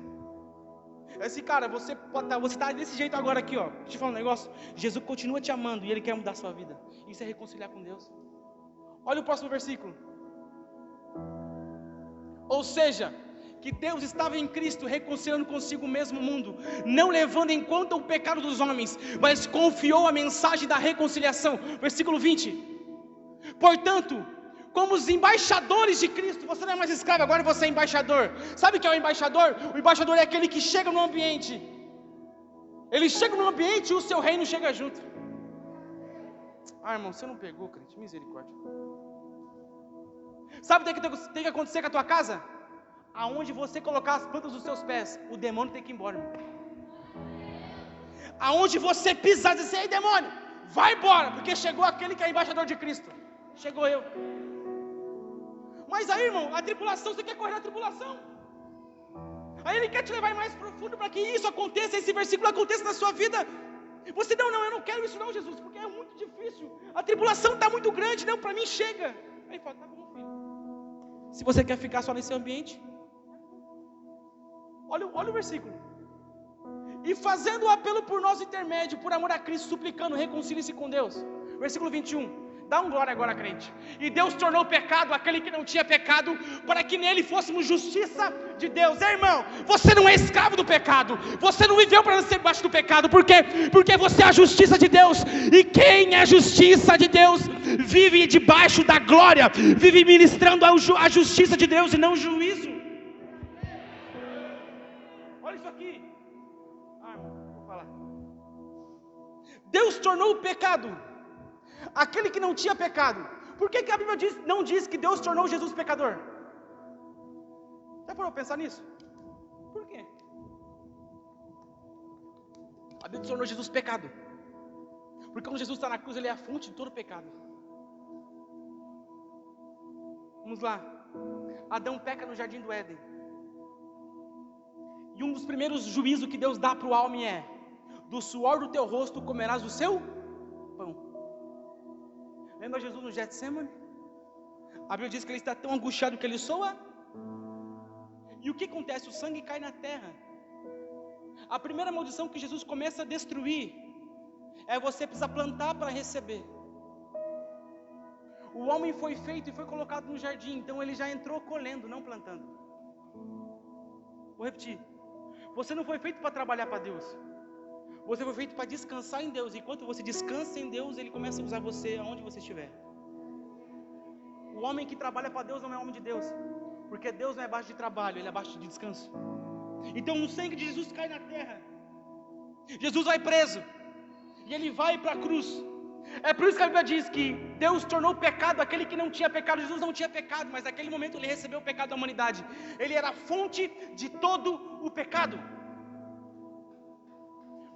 Esse cara, você está desse jeito agora aqui, ó. Deixa eu te falar um negócio. Jesus continua te amando e Ele quer mudar a sua vida. Isso é reconciliar com Deus. Olha o próximo versículo. Ou seja, que Deus estava em Cristo reconciliando consigo mesmo o mundo, não levando em conta o pecado dos homens, mas confiou a mensagem da reconciliação. Versículo 20. Portanto, como os embaixadores de Cristo, você não é mais escravo, agora você é embaixador. Sabe o que é o embaixador? O embaixador é aquele que chega no ambiente. Ele chega no ambiente e o seu reino chega junto. Ah, irmão, você não pegou, crente, misericórdia. Sabe o que tem que acontecer com a tua casa? Aonde você colocar as plantas dos seus pés, o demônio tem que ir embora, irmão. Aonde você pisar, dizer assim: ei, demônio, vai embora, porque chegou aquele que é embaixador de Cristo. Chegou eu. Mas aí, irmão, a tribulação, você quer correr na tribulação. Aí Ele quer te levar mais profundo para que isso aconteça, esse versículo aconteça na sua vida. Você, não, eu não quero isso não, Jesus, porque é muito difícil. A tribulação está muito grande, não, para mim chega. Aí fala: tá bom, filho. Se você quer ficar só nesse ambiente, olha o versículo. E fazendo o apelo por nosso intermédio, por amor a Cristo, suplicando, reconcilie-se com Deus. Versículo 21. Dá um glória agora, crente. E Deus tornou pecado aquele que não tinha pecado, para que nele fôssemos justiça de Deus. Irmão, você não é escravo do pecado. Você não viveu para ser debaixo do pecado. Por quê? Porque você é a justiça de Deus. E quem é a justiça de Deus vive debaixo da glória, vive ministrando a justiça de Deus e não o juízo. Olha isso aqui. Vou falar. Deus tornou o pecado aquele que não tinha pecado. Por que a Bíblia não diz que Deus tornou Jesus pecador? Já parou pra pensar nisso? Por quê? A Bíblia tornou Jesus pecado, porque quando Jesus está na cruz, Ele é a fonte de todo pecado. Vamos lá. Adão peca no jardim do Éden, e um dos primeiros juízos que Deus dá para o homem é: do suor do teu rosto comerás o seu pão. Lembra Jesus no Getsemane? A Bíblia diz que ele está tão angustiado que ele soa. E o que acontece? O sangue cai na terra. A primeira maldição que Jesus começa a destruir é você precisar plantar para receber. O homem foi feito e foi colocado no jardim, então ele já entrou colhendo, não plantando. Vou repetir. Você não foi feito para trabalhar para Deus. Você foi feito para descansar em Deus. Enquanto você descansa em Deus, Ele começa a usar você aonde você estiver. O homem que trabalha para Deus não é homem de Deus, porque Deus não é abaixo de trabalho, Ele é abaixo de descanso. Então o sangue de Jesus cai na terra. Jesus vai preso e Ele vai para a cruz. É por isso que a Bíblia diz que Deus tornou pecado aquele que não tinha pecado. Jesus não tinha pecado, mas naquele momento Ele recebeu o pecado da humanidade. Ele era a fonte de todo o pecado.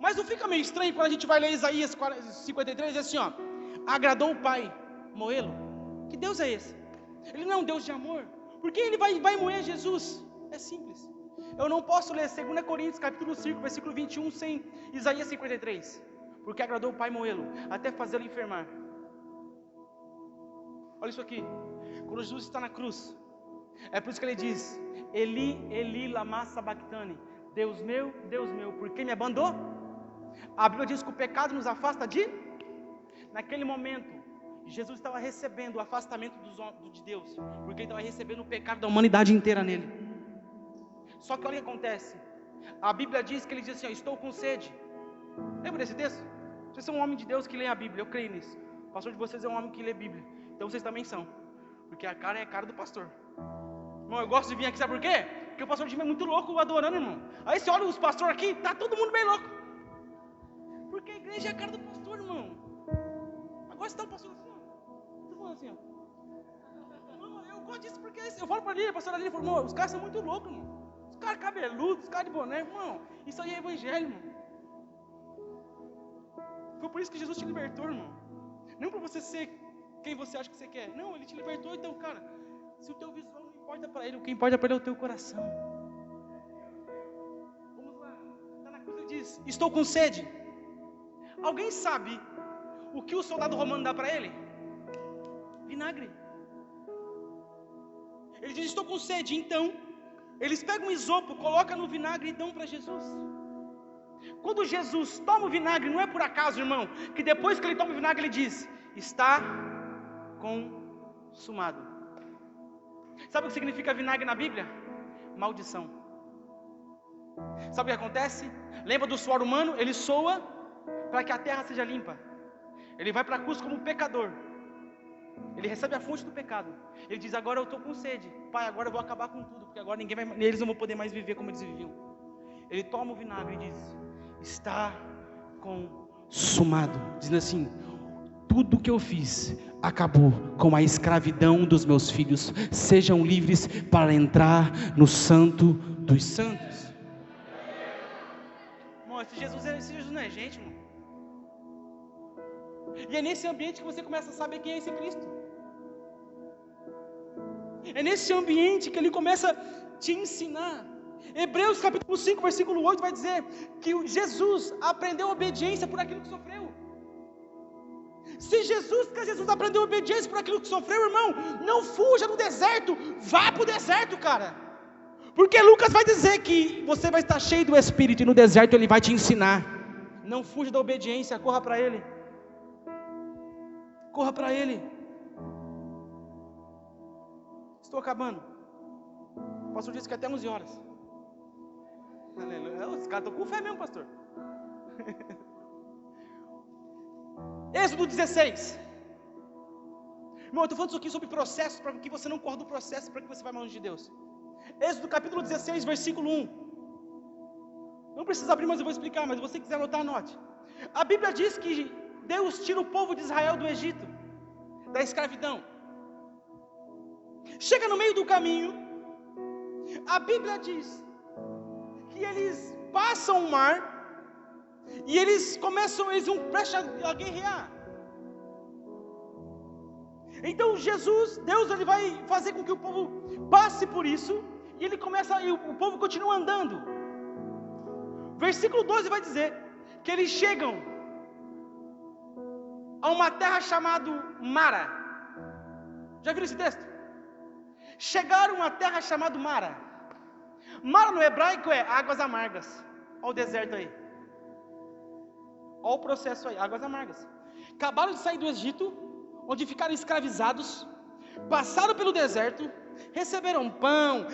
Mas não fica meio estranho quando a gente vai ler Isaías 53, diz assim, ó: agradou o Pai moê-lo? Que Deus é esse? Ele não é um Deus de amor. Por que Ele vai moer Jesus? É simples. Eu não posso ler 2 Coríntios capítulo 5, versículo 21 sem Isaías 53. Porque agradou o Pai moê-lo, até fazê-lo enfermar. Olha isso aqui. Quando Jesus está na cruz, é por isso que Ele diz: Eli, Eli, lama sabachthani. Deus meu, por que me abandonou? A Bíblia diz que o pecado nos afasta de naquele momento, Jesus estava recebendo o afastamento de Deus, porque ele estava recebendo o pecado da humanidade inteira nele. Só que olha o que acontece. A Bíblia diz que ele diz assim, estou com sede. Lembra desse texto? Vocês são um homem de Deus que lê a Bíblia, eu creio nisso. O pastor de vocês é um homem que lê a Bíblia, então vocês também são, porque a cara é a cara do pastor. Irmão, eu gosto de vir aqui, sabe por quê? Porque o pastor de mim é muito louco adorando, irmão. Aí você olha os pastores aqui, tá todo mundo bem louco, porque a igreja é a cara do pastor, irmão. Agora você tá um pastor assim, ó. Tô falando assim, ó. Irmão, eu gosto disso porque eu falo pra ele, pastor ali, irmão, os caras são muito loucos, irmão. Os caras cabeludos, os caras de boné, irmão. Isso aí é evangelho, irmão. Foi por isso que Jesus te libertou, irmão. Não para você ser quem você acha que você quer. Não, ele te libertou. Então, cara, se o teu visual não importa para ele, o que importa para ele é o teu coração. Vamos lá. Está na cruz, ele diz, estou com sede. Alguém sabe o que o soldado romano dá para ele? Vinagre. Ele diz, estou com sede. Então, eles pegam um isopo, colocam no vinagre e dão para Jesus. Quando Jesus toma o vinagre, não é por acaso, irmão, que depois que ele toma o vinagre, ele diz, está consumado. Sabe o que significa vinagre na Bíblia? Maldição. Sabe o que acontece? Lembra do suor humano? Ele soa para que a terra seja limpa. Ele vai para a cruz como um pecador. Ele recebe a fonte do pecado. Ele diz, agora eu estou com sede. Pai, agora eu vou acabar com tudo, porque agora eles não vão poder mais viver como eles viviam. Ele toma o vinagre e diz, está consumado. Dizendo assim, tudo que eu fiz acabou com a escravidão dos meus filhos. Sejam livres para entrar no Santo dos Santos. Irmão, esse Jesus não é gente, irmão. E é nesse ambiente que você começa a saber quem é esse Cristo. É nesse ambiente que ele começa a te ensinar. Hebreus capítulo 5, versículo 8 vai dizer que Jesus aprendeu obediência por aquilo que sofreu. Se Jesus aprendeu obediência por aquilo que sofreu, irmão, não fuja do deserto, vá para o deserto, cara. Porque Lucas vai dizer que você vai estar cheio do Espírito e no deserto ele vai te ensinar. Não fuja da obediência, corra para ele. Corra para ele. Estou acabando. O pastor disse que até 11 horas. Aleluia. Os caras estão com fé mesmo, pastor. Êxodo 16. Irmão, eu estou falando isso aqui sobre processos, para que você não corra do processo, para que você vá mais longe de Deus. Êxodo capítulo 16, versículo 1. Não precisa abrir, mas eu vou explicar, mas se você quiser anotar, anote. A Bíblia diz que Deus tira o povo de Israel do Egito, da escravidão. Chega no meio do caminho, a Bíblia diz que eles passam o mar e eles vão prestes a guerrear. Então Deus ele vai fazer com que o povo passe por isso e o povo continua andando. Versículo 12 vai dizer que eles chegam a uma terra chamada Mara. Já viram esse texto? Chegaram a uma terra chamada Mara. Mara no hebraico é águas amargas. Olha o deserto aí. Olha o processo aí, águas amargas. Acabaram de sair do Egito, onde ficaram escravizados, passaram pelo deserto, receberam pão,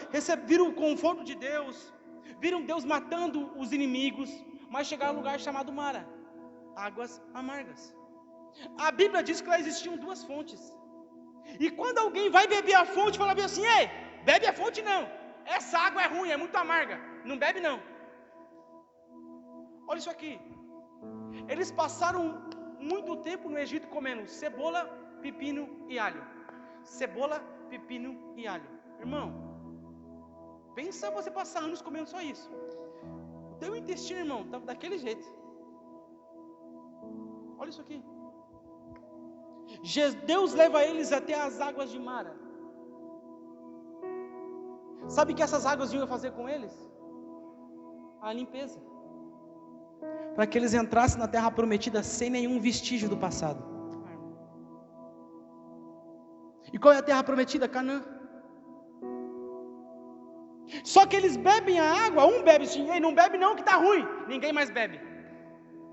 viram o conforto de Deus, viram Deus matando os inimigos, mas chegaram a um lugar chamado Mara, águas amargas. A Bíblia diz que lá existiam duas fontes. E quando alguém vai beber a fonte, fala bem assim, ei, bebe a fonte não, essa água é ruim, é muito amarga, não bebe não. Olha isso aqui. Eles passaram muito tempo no Egito comendo cebola, pepino e alho. Cebola, pepino e alho. Irmão, pensa você passar anos comendo só isso. O teu intestino, irmão, está daquele jeito. Olha isso aqui. Deus leva eles até as águas de Mara. Sabe o que essas águas iam fazer com eles? A limpeza. Para que eles entrassem na terra prometida sem nenhum vestígio do passado. E qual é a terra prometida? Canaã. Só que eles bebem a água, um bebe assim, ei, não bebe não que está ruim, ninguém mais bebe.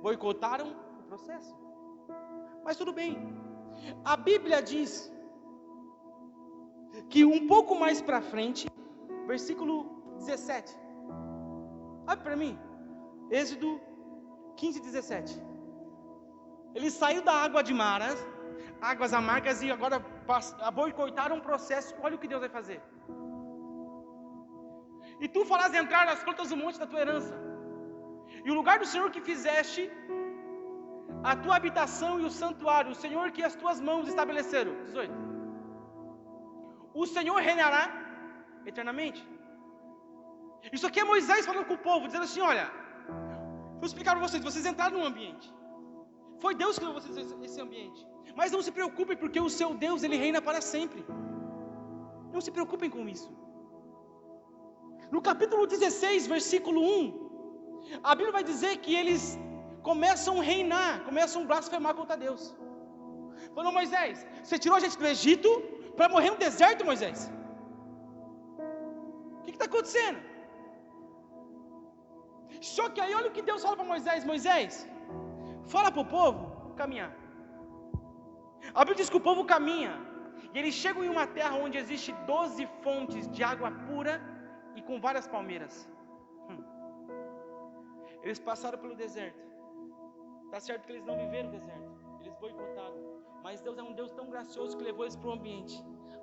Boicotaram o processo. Mas tudo bem. A Bíblia diz que um pouco mais para frente, versículo 17. Abre para mim. Êxodo 15, 17. Ele saiu da água de Maras, águas amargas, e agora boicotaram um processo. Olha o que Deus vai fazer. E tu farás entrar as plantas do monte da tua herança, e o lugar do Senhor que fizeste, a tua habitação e o santuário, o Senhor que as tuas mãos estabeleceram. 18. O Senhor reinará eternamente. Isso aqui é Moisés falando com o povo, dizendo assim: olha, vou explicar para vocês entraram num ambiente. Foi Deus que deu vocês esse ambiente. Mas não se preocupem, porque o seu Deus, Ele reina para sempre. Não se preocupem com isso. No capítulo 16, versículo 1, a Bíblia vai dizer que eles começam a reinar, começam a blasfemar contra Deus. Falou: Moisés, você tirou a gente do Egito para morrer no deserto, Moisés? O que está acontecendo? Só que aí olha o que Deus fala para Moisés: Moisés, fala para o povo caminhar. A Bíblia diz que o povo caminha, e eles chegam em uma terra onde existe 12 fontes de água pura e com várias palmeiras. Eles passaram pelo deserto. Está certo que eles não viveram o deserto, eles boicotaram. Mas Deus é um Deus tão gracioso que levou eles para um ambiente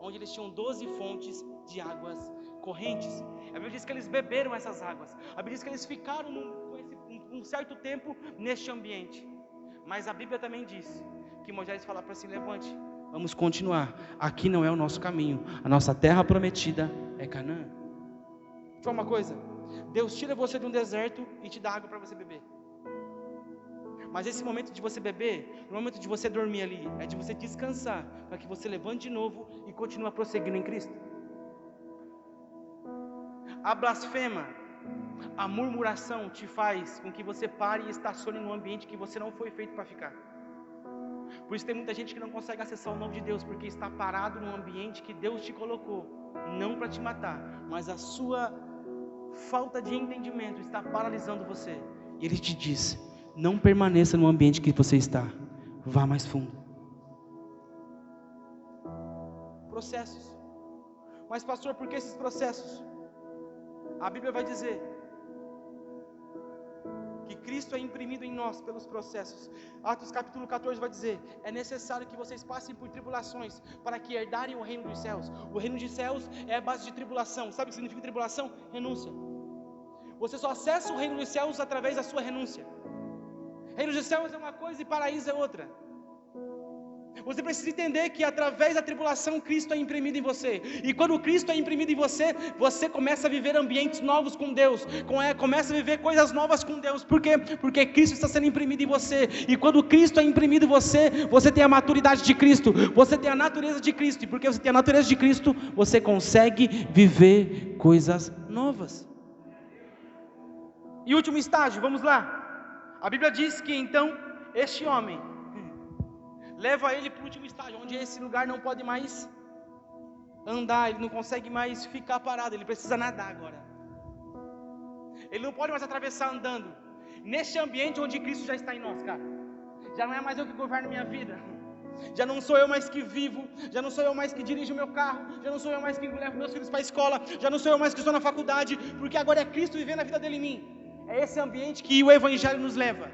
onde eles tinham 12 fontes de águas correntes. A Bíblia diz que eles beberam essas águas. A Bíblia diz que eles ficaram um certo tempo neste ambiente. Mas a Bíblia também diz que Moisés fala para si: levante, vamos continuar. Aqui não é o nosso caminho. A nossa terra prometida é Canaã. Só uma coisa: Deus tira você de um deserto e te dá água para você beber. Mas esse momento de você beber, no momento de você dormir ali, é de você descansar, para que você levante de novo e continue prosseguindo em Cristo. A blasfema, a murmuração te faz com que você pare e estacione num ambiente que você não foi feito para ficar. Por isso tem muita gente que não consegue acessar o nome de Deus, porque está parado num ambiente que Deus te colocou, não para te matar, mas a sua falta de entendimento está paralisando você. E Ele te diz: não permaneça no ambiente que você está, vá mais fundo. Processos. Mas pastor, por que esses processos? A Bíblia vai dizer que Cristo é imprimido em nós pelos processos. Atos capítulo 14 vai dizer: é necessário que vocês passem por tribulações para que herdarem o reino dos céus. O reino dos céus é a base de tribulação. Sabe o que significa tribulação? Renúncia. Você só acessa o reino dos céus através da sua renúncia. Reino dos céus é uma coisa e paraíso é outra. Você precisa entender que através da tribulação Cristo é imprimido em você. E quando Cristo é imprimido em você, você começa a viver ambientes novos com Deus. Começa a viver coisas novas com Deus. Por quê? Porque Cristo está sendo imprimido em você. E quando Cristo é imprimido em você, você tem a maturidade de Cristo. Você tem a natureza de Cristo. E porque você tem a natureza de Cristo, você consegue viver coisas novas. E último estágio, vamos lá. A Bíblia diz que então este homem leva ele para o último estágio, onde esse lugar não pode mais andar, ele não consegue mais ficar parado, ele precisa nadar agora. Ele não pode mais atravessar andando. Neste ambiente onde Cristo já está em nós, cara. Já não é mais eu que governo minha vida. Já não sou eu mais que vivo. Já não sou eu mais que dirijo o meu carro. Já não sou eu mais que levo meus filhos para a escola. Já não sou eu mais que estou na faculdade. Porque agora é Cristo vivendo a vida dele em mim. É esse ambiente que o Evangelho nos leva.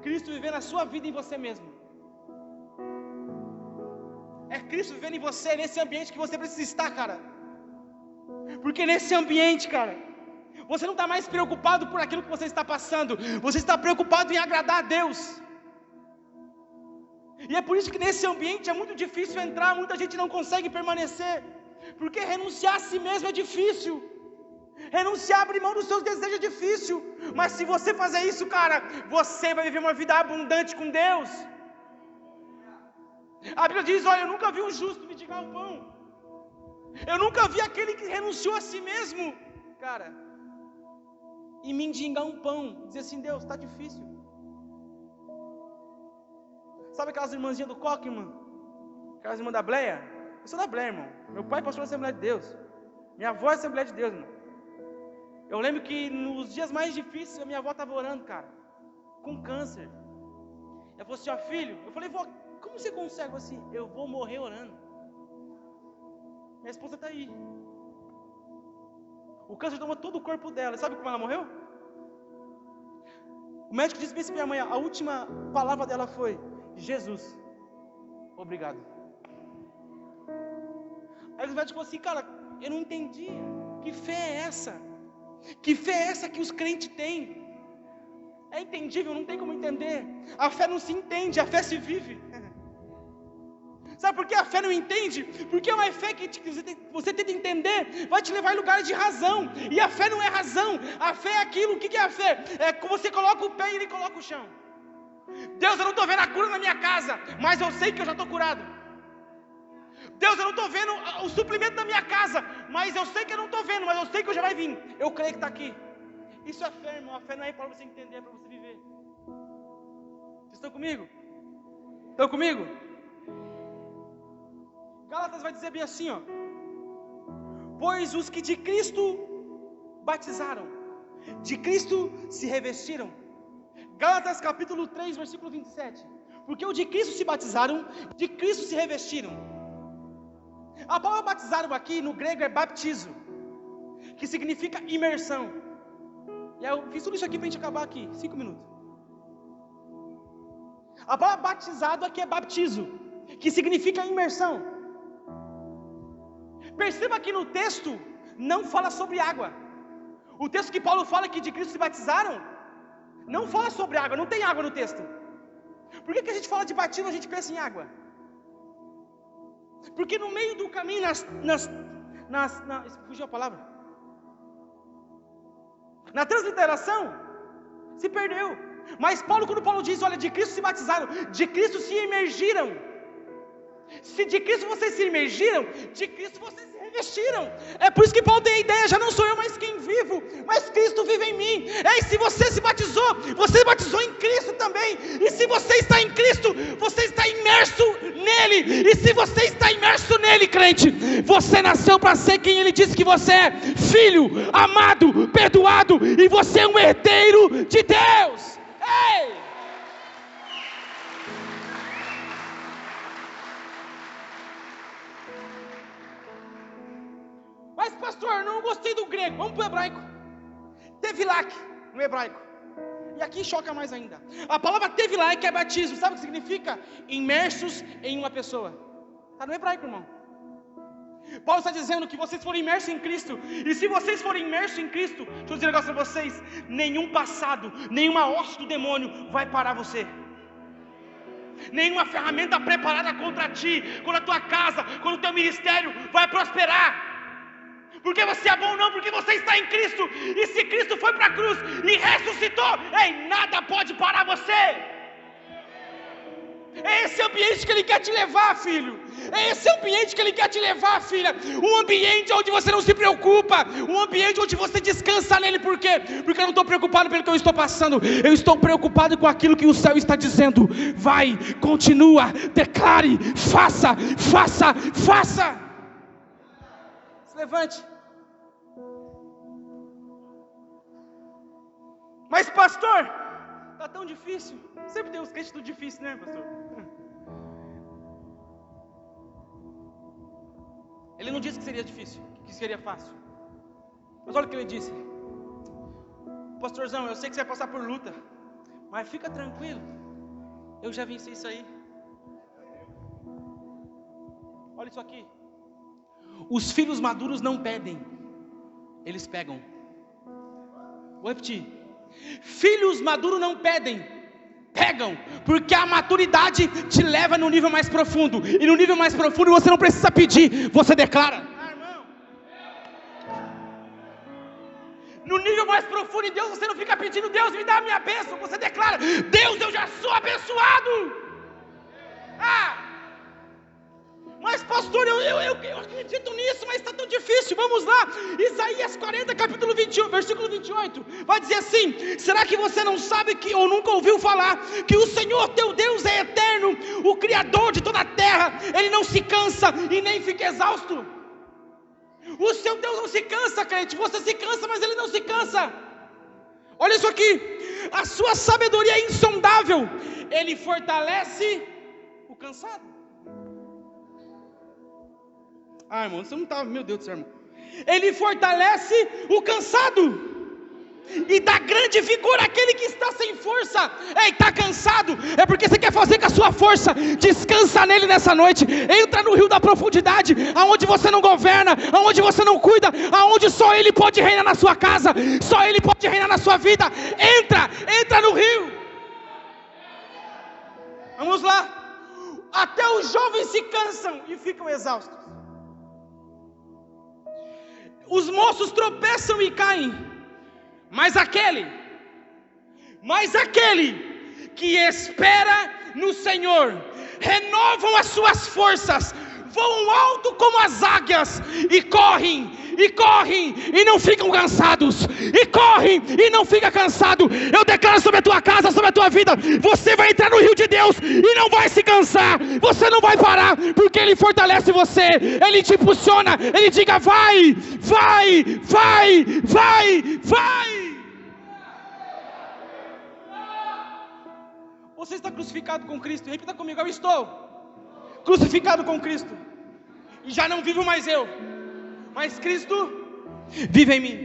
Cristo vivendo a sua vida em você mesmo. É Cristo vivendo em você, nesse ambiente que você precisa estar, cara. Porque nesse ambiente, cara, você não está mais preocupado por aquilo que você está passando. Você está preocupado em agradar a Deus. E é por isso que nesse ambiente é muito difícil entrar. Muita gente não consegue permanecer. Porque renunciar a si mesmo é difícil. Renunciar, abrir mão dos seus desejos é difícil. Mas se você fazer isso, cara, você vai viver uma vida abundante com Deus. A Bíblia diz: olha, eu nunca vi um justo mendigar o pão. Eu nunca vi aquele que renunciou a si mesmo, cara, e mendigar um pão. Dizer assim: Deus, está difícil. Sabe aquelas irmãzinhas do coque, irmão? Aquelas irmãs da Bleia? Eu sou da Bleia, irmão. Meu pai é pastor da Assembleia de Deus. Minha avó é Assembleia de Deus, irmão. Eu lembro que nos dias mais difíceis a minha avó estava orando, cara, com câncer. Ela falou assim: ó, filho. Eu falei: vó, como você consegue assim? Eu vou morrer orando. Minha esposa está aí. O câncer tomou todo o corpo dela. Sabe como ela morreu? O médico disse para minha mãe, a última palavra dela foi: Jesus, obrigado. Aí o médico falou assim: cara, eu não entendi. Que fé é essa? Que fé é essa que os crentes têm? É entendível, não tem como entender. A fé não se entende, a fé se vive. Sabe por que a fé não entende? Porque é uma fé que você tenta entender, vai te levar em lugares de razão. E a fé não é razão. A fé é aquilo. O que é a fé? É que você coloca o pé e ele coloca o chão. Deus, eu não estou vendo a cura na minha casa, mas eu sei que eu já estou curado. Deus, eu não estou vendo o suprimento da minha casa, mas eu sei que eu não estou vendo, mas eu sei que já vai vir. Eu creio que está aqui. Isso é fé, irmão. A fé não é para você entender, é para você viver. Vocês estão comigo? Estão comigo? Gálatas vai dizer bem assim, ó: pois os que de Cristo batizaram, de Cristo se revestiram. Gálatas capítulo 3, versículo 27. Porque o de Cristo se batizaram, de Cristo se revestiram. A palavra batizaram aqui no grego é baptizo, que significa imersão. E eu fiz tudo isso aqui para a gente acabar aqui, 5 minutos. A palavra batizado aqui é baptizo, que significa imersão. Perceba que no texto não fala sobre água. O texto que Paulo fala que de Cristo se batizaram, não fala sobre água, não tem água no texto. Por que a gente fala de batismo, a gente pensa em água? Porque no meio do caminho, fugiu a palavra, na transliteração, se perdeu. Mas quando Paulo diz, olha, de Cristo se batizaram, de Cristo se imergiram. Se de Cristo vocês se imergiram, de Cristo vocês se revestiram. É por isso que Paulo tem a ideia: já não sou eu mais quem vivo, mas Cristo vive em mim. E se você se batizou em Cristo também. E se você está em Cristo, você está imerso nele. E se você está imerso nele, crente, você nasceu para ser quem ele disse que você é: filho, amado, perdoado, e você é um herdeiro de Deus. Ei! Mas pastor, não gostei do grego, vamos para o hebraico. Tevilak, no hebraico. E aqui choca mais ainda. A palavra tevilak é batismo. Sabe o que significa? Imersos em uma pessoa. Está no hebraico, irmão. Paulo está dizendo que vocês foram imersos em Cristo. E se vocês forem imersos em Cristo, deixa eu dizer um negócio para vocês: nenhum passado, nenhuma hoste do demônio vai parar você. Nenhuma ferramenta preparada contra ti, contra a tua casa, contra o teu ministério vai prosperar. Porque você é bom, não, porque você está em Cristo. E se Cristo foi para a cruz e ressuscitou, ei, nada pode parar você. É esse ambiente que Ele quer te levar, filho. É esse ambiente que Ele quer te levar, filha. Um ambiente onde você não se preocupa. Um ambiente onde você descansa nele. Por quê? Porque eu não estou preocupado pelo que eu estou passando. Eu estou preocupado com aquilo que o céu está dizendo. Vai, continua, declare, faça. Se levante. Mas pastor, está tão difícil. Sempre tem uns crentes tão difíceis, né, pastor? Ele não disse que seria difícil, que seria fácil. Mas olha o que ele disse: pastorzão, eu sei que você vai passar por luta, mas fica tranquilo, eu já venci isso aí. Olha isso aqui. Os filhos maduros não pedem, eles pegam. Vou repetir: filhos maduros não pedem, pegam, porque a maturidade te leva no nível mais profundo. E no nível mais profundo você não precisa pedir, você declara. Irmão, no nível mais profundo em Deus você não fica pedindo: Deus me dá a minha bênção. Você declara: Deus, eu já sou abençoado. Mas pastor, eu acredito nisso, mas está tão difícil. Vamos lá, Isaías 40, capítulo 21, versículo 28, vai dizer assim: será que você não sabe que, ou nunca ouviu falar, que o Senhor teu Deus é eterno, o Criador de toda a terra, Ele não se cansa e nem fica exausto? O seu Deus não se cansa, crente. Você se cansa, mas Ele não se cansa. Olha isso aqui: a sua sabedoria é insondável, Ele fortalece o cansado. Ah, irmão, você não está, meu Deus do céu, irmão. Ele fortalece o cansado e dá grande vigor àquele que está sem força. Ei, está cansado? É porque você quer fazer com a sua força. Descansa nele nessa noite. Entra no rio da profundidade, aonde você não governa, aonde você não cuida, aonde só ele pode reinar na sua casa, só ele pode reinar na sua vida. Entra no rio. Vamos lá. Até os jovens se cansam e ficam exaustos. Os moços tropeçam e caem. Mas aquele que espera no Senhor, renovam as suas forças, voam alto como as águias, e correm, e não ficam cansados, e correm, e não fica cansado. Eu declaro sobre a tua casa, sobre a tua vida, você vai entrar no rio de Deus, e não vai se cansar, você não vai parar, porque Ele fortalece você, Ele te impulsiona, Ele diga, vai, vai, vai, vai, vai. Você está crucificado com Cristo, repita comigo, eu estou crucificado com Cristo, e já não vivo mais eu, mas Cristo vive em mim.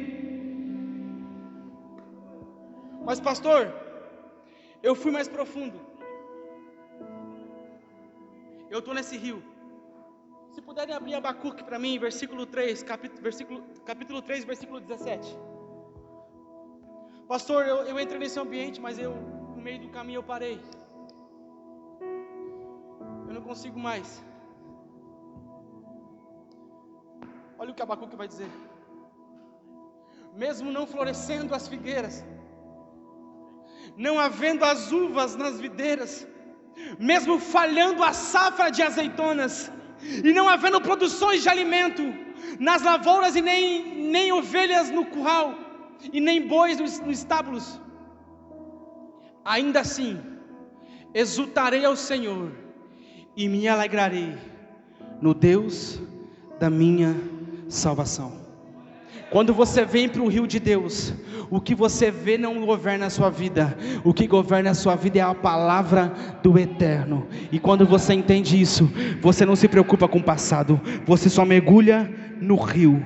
Mas pastor, eu fui mais profundo, eu estou nesse rio. Se puderem abrir Abacuque para mim, versículo 3, capítulo 3, versículo 17. Pastor, eu entrei nesse ambiente, mas no meio do caminho eu parei. Eu não consigo mais. Olha o que Abacuque vai dizer. Mesmo não florescendo as figueiras, não havendo as uvas nas videiras, mesmo falhando a safra de azeitonas, e não havendo produções de alimento nas lavouras, e nem ovelhas no curral, e nem bois nos estábulos, ainda assim exultarei ao Senhor e me alegrarei no Deus da minha salvação. Quando você vem para o rio de Deus, o que você vê não governa a sua vida, o que governa a sua vida é a palavra do Eterno. E quando você entende isso, você não se preocupa com o passado, você só mergulha no rio,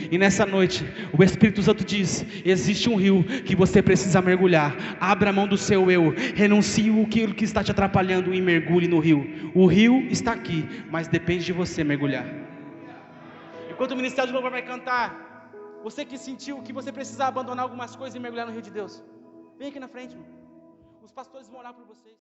e nessa noite, o Espírito Santo diz, existe um rio que você precisa mergulhar. Abra a mão do seu eu, renuncie aquilo que está te atrapalhando e mergulhe no rio. O rio está aqui, mas depende de você mergulhar. Enquanto o Ministério de Louvor vai cantar, você que sentiu que você precisa abandonar algumas coisas e mergulhar no rio de Deus, vem aqui na frente, irmão. Os pastores vão orar por vocês.